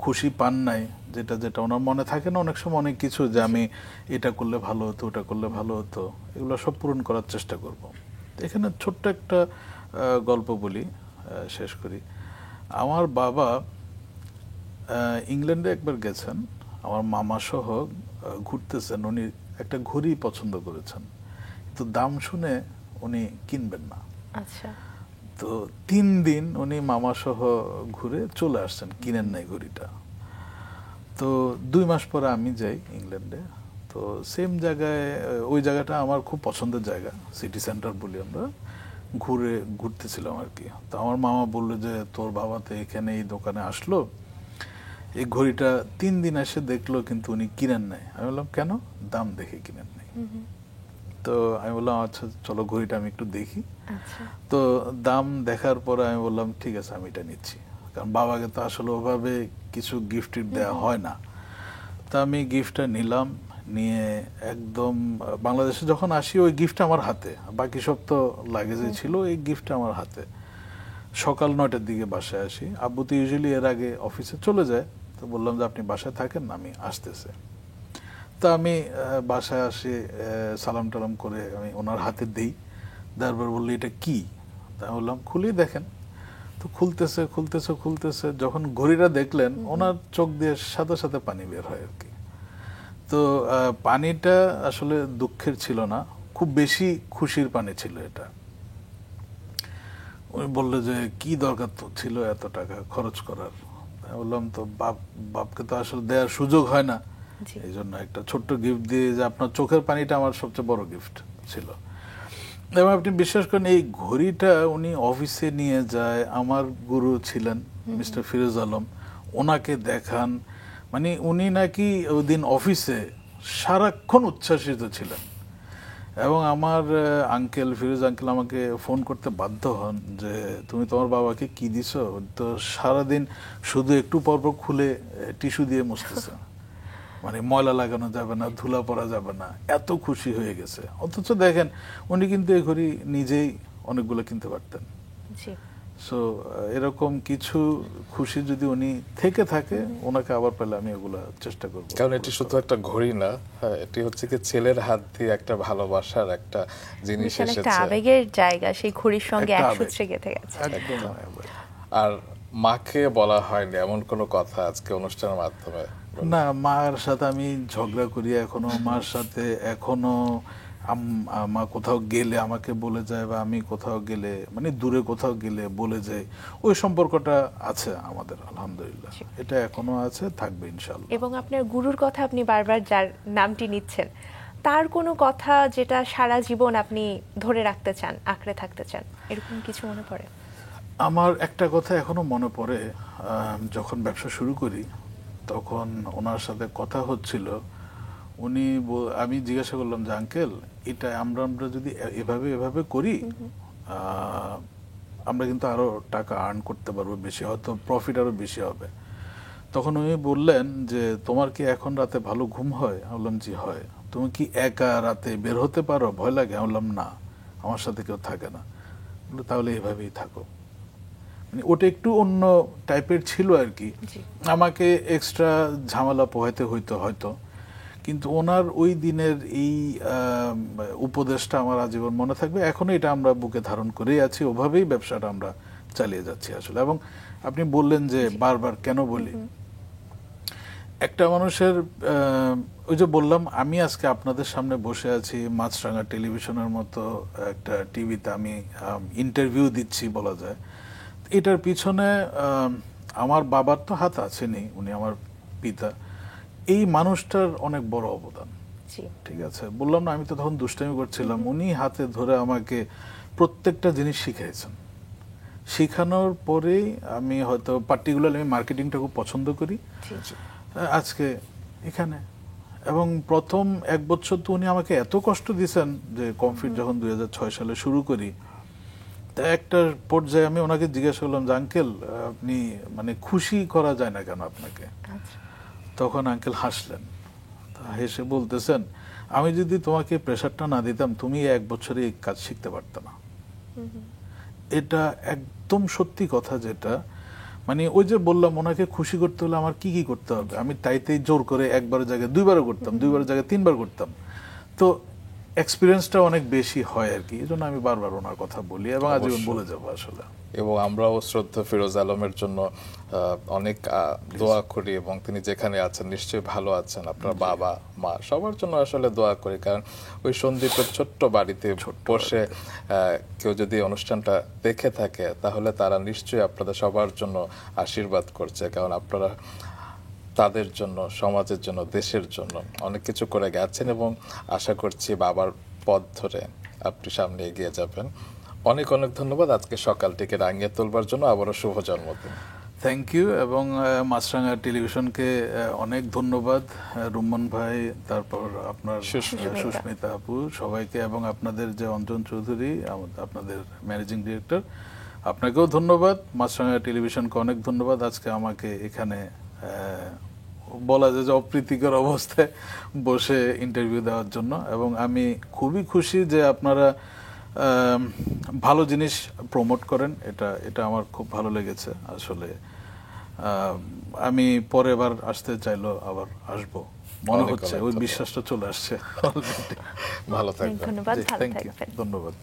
খুশি পান নাই, যেটা যেটা ওনার মনে থাকে না অনেক সময় অনেক কিছু, যে আমি এটা করলে ভালো হতো, ওটা করলে ভালো হতো, এগুলো সব পূরণ করার চেষ্টা করব। এখানে ছোট্ট একটা গল্প বলি, শেষ করি। আমার বাবা ইংল্যান্ডে একবার গেছেন, আমার মামা সহ ঘুরতেছেন, উনি একটা ঘড়ি পছন্দ করেছেন, তো দাম শুনে উনি কিনবেন না। আচ্ছা। তো 3 দিন উনি মামা সহ ঘুরে চলে আসছেন, কিনেন নাই ঘড়িটা। তো 2 মাস পরে আমি যাই ইংল্যান্ডে, তো সেম জায়গায়, ওই জায়গাটা আমার খুব পছন্দের জায়গা, সিটি সেন্টার বলি আমরা, ঘুরতেছিলাম আর কি। তো আমার মামা বললো যে তোর বাবা তো এখানে এই দোকানে আসলো, এই ঘড়িটা 3 দিন এসে দেখলো কিন্তু উনি কিনেন নাই। আমি বললাম কেন? দাম দেখে কিনেন নাই। তো আমি বললাম আচ্ছা চলো ঘড়িটা আমি একটু দেখি। তো দাম দেখার পরে আমি বললাম ঠিক আছে আমি এটা নিচ্ছি, কারণ বাবাকে তো আসলে ওভাবে কিছু গিফট দেওয়া হয় না। তা আমি গিফটটা নিলাম, নিয়ে একদম বাংলাদেশে যখন আসি ওই গিফটটা আমার হাতে, বাকি সব তো লাগেজে ছিল, এই গিফটটা আমার হাতে। সকাল 9টার দিকে বাসায় আসি, আব্বু তো ইউজুয়ালি এর আগে অফিসে চলে যায়, তো বললাম যে আপনি বাসায় থাকেন, আমি আসতেছে। তো আমি বাসায় আসি, সালাম টালাম করে আমি ওনার হাতে দিই, তারপর বললি এটা কি? তা বললাম খুলি দেখেন। তো খুলতেছে খুলতেছে খুলতেছে, যখন ঘড়িটা দেখলেন ওনার চোখ দিয়ে সাথে সাথে পানি বের হয় আর কি। তো পানিটা আসলে দুঃখের ছিল না, খুব বেশি খুশির পানি ছিল এটা। উনি বললো যে কি দরকার তো ছিল এত টাকা খরচ করার। বললাম তো বাপকে তো আসলে দেওয়ার সুযোগ হয় না, এই জন্য একটা ছোট্ট গিফট দিয়ে, যে আপনার চোখের পানিটা আমার সবচেয়ে বড় গিফট ছিল। এবং আপনি বিশ্বাস করেন এই ঘড়িটা উনি অফিসে নিয়ে যায়, আমার গুরু ছিলেন মিস্টার ফিরোজ আলম, ওনাকে দেখান, মানে উনি নাকি ওই দিন অফিসে সারাক্ষণ উচ্ছ্বাসিত ছিলেন। এবং আমার আঙ্কেল ফিরোজ আঙ্কেল আমাকে ফোন করতে বাধ্য হন যে তুমি তোমার বাবাকে কি দিছো, তো সারাদিন শুধু একটু পরপর খুলে টিস্যু দিয়ে মুছতেছে, মানে ময়লা লাগানো যাবে না, ধুলা পড়া যাবে না, এত খুশি হয়ে গেছে। অথচ দেখেন উনি কিন্তু এই ঘড়ি নিজেই অনেকগুলো কিনতে পারতেন। জি। সো এরকম কিছু খুশি যদি উনি থেকে থাকে, ওনাকে আবার পেলে আমি এগুলা চেষ্টা করব। কারণ এটি শুধু একটা ঘড়ি না, হ্যাঁ, এটি হচ্ছে কি ছেলের হাত দিয়ে একটা ভালোবাসার একটা জিনিস বিশাল একটা এসেছে। আবেগের জায়গা, সেই ঘড়ির সঙ্গে একটা এক আবেগ। সূত্রে গেঁথে গেছে। একদম। আর মাকে বলা হয়নি এমন কোনো কথা আজকে অনুষ্ঠানের মাধ্যমে? না, মার সাথে আমি ঝগড়া করি এখনো, মার সাথে এখনো মা কোথাও গেলে আমাকে বলে যায়, বা আমি কোথাও গেলে মানে দূরে কোথাও গেলে বলে যায়। ওই সম্পর্কটা আছে আমাদের, আলহামদুলিল্লাহ। এটা এখনো আছে, থাকবে ইনশাআল্লাহ। এবং আপনার গুরুর কথা আপনি বারবার যার নামটি নিচ্ছেন, তার কোনো কথা যেটা সারা জীবন আপনি ধরে রাখতে চান, আঁকড়ে থাকতে চান, এরকম কিছু মনে পড়ে? আমার একটা কথা এখনো মনে পড়ে, যখন ব্যবসা শুরু করি তখন ওনার সাথে কথা হচ্ছিল। আমি জিজ্ঞাসা করলাম যে আঙ্কেল, এটা আমরা যদি এভাবে এভাবে করি, আমরা কিন্তু আরো টাকা আর্ন করতে পারবো বেশি, হয়তো প্রফিট আরো বেশি হবে। তখন উনি বললেন যে তোমার কি এখন রাতে ভালো ঘুম হয়? আমি বললাম জি হয়। তুমি কি একা রাতে বের হতে পারো, ভয় লাগে? আমি বললাম না, আমার সাথে কেউ থাকে না। তাহলে এভাবেই থাকো। মানে ওটা একটু অন্য টাইপের ছিল আর কি, আমাকে এক্সট্রা ঝামেলা পোহাইতে হইতো হয়তো, কিন্তু ওনার ওই দিনের এই উপদেশটা আমার আজীবন মনে থাকবে। এখনো এটা আমরা বুকে ধারণ করেই আছি, ওভাবেই ব্যবসাটা আমরা চালিয়ে যাচ্ছি আসলে। এবং আপনি বললেন যে বারবার কেন বলি, একটা মানুষের ওই যে বললাম, আমি আজকে আপনাদের সামনে বসে আছি মাছরাঙা টেলিভিশনের মতো একটা টিভিতে, আমি ইন্টারভিউ দিচ্ছি বলা যায়। এটার পিছনে আমার বাবার তো হাত আছেনি, উনি আমার পিতা, এই মানুষটার অনেক বড় অবদান। ঠিক আছে, বললাম না আমি তো তখন দুষ্টামি করছিলাম, উনি হাতে ধরে আমাকে প্রত্যেকটা জিনিস শিখিয়েছেন। শিখানোর পরেই আমি হয়তো পার্টিকুলারলি আমি মার্কেটিংটা খুব পছন্দ করি আজকে এখানে। এবং প্রথম 1 বছর তো উনি আমাকে এত কষ্ট দিয়েছেন যে কমফিট যখন 2006 সালে শুরু করি, একটা পর্যায়ে আমি ওনাকে জিজ্ঞাসা করলাম যে আঙ্কেল, আপনি মানে খুশি করা যায় না কেন আপনাকে? তখন আঙ্কেল হাসলেন, হেসে বলতেছেন, আমি যদি তোমাকে প্রেশারটা না দিতাম তুমি 1 বছরে এই কাজ শিখতে পারতে না। এটা একদম সত্যি কথা, যেটা মানে ওই যে বললাম ওনাকে খুশি করতে হলে আমার কি কি করতে হবে, আমি তাইতেই জোর করে একবারের জায়গায় 2বারও করতাম, 2বারের জায়গায় 3বার করতাম। তো এক্সপিরিয়েন্সটা অনেক বেশি হয় আর কি, এজন্য আমি বারবার ওনার কথা বলি এবং আজীবন বলে যাবো আসলে। এবং আমরাও শ্রদ্ধা ফিরোজ আলমের জন্য অনেক দোয়া করি, এবং তিনি যেখানে আছেন নিশ্চয়ই ভালো আছেন। আপনার বাবা মা সবার জন্য আসলে দোয়া করি, কারণ ওই সন্দীপের ছোট্ট বাড়িতে বসে কেউ যদি অনুষ্ঠানটা দেখে থাকে তাহলে তারা নিশ্চয়ই আপনাদের সবার জন্য আশীর্বাদ করছে, কারণ আপনারা তাদের জন্য, সমাজের জন্য, দেশের জন্য অনেক কিছু করে গেছেন, এবং আশা করছি বাবার পথ ধরে আপনি সামনে এগিয়ে যাবেন। অনেক অনেক ধন্যবাদ আজকে সকালটিকে রাঙিয়ে তোলবার জন্য। আবারও শুভ জন্মদিন। Thank you. এবং মাছরাঙা টেলিভিশনকে অনেক ধন্যবাদ, রুম্মান ভাই, তারপর আপনার সুস্মিতা আপু, সবাইকে, এবং আপনাদের যে অঞ্জন চৌধুরী আপনাদের ম্যানেজিং ডিরেক্টর, আপনাকেও ধন্যবাদ। মাছরাঙা টেলিভিশনকে অনেক ধন্যবাদ আজকে আমাকে এখানে বলা যায় যে অপ্রীতিকর অবস্থায় বসে ইন্টারভিউ দেওয়ার জন্য। এবং আমি খুবই খুশি যে আপনারা ভালো জিনিস প্রমোট করেন, এটা আমার খুব ভালো লেগেছে আসলে। আমি পরের বার আসতে চাইলো আবার আসবো মনে হচ্ছে, ওই বিশ্বাসটা চলে আসছে। ভালো থাকবেন। ধন্যবাদ, থ্যাংক ইউ, ধন্যবাদ।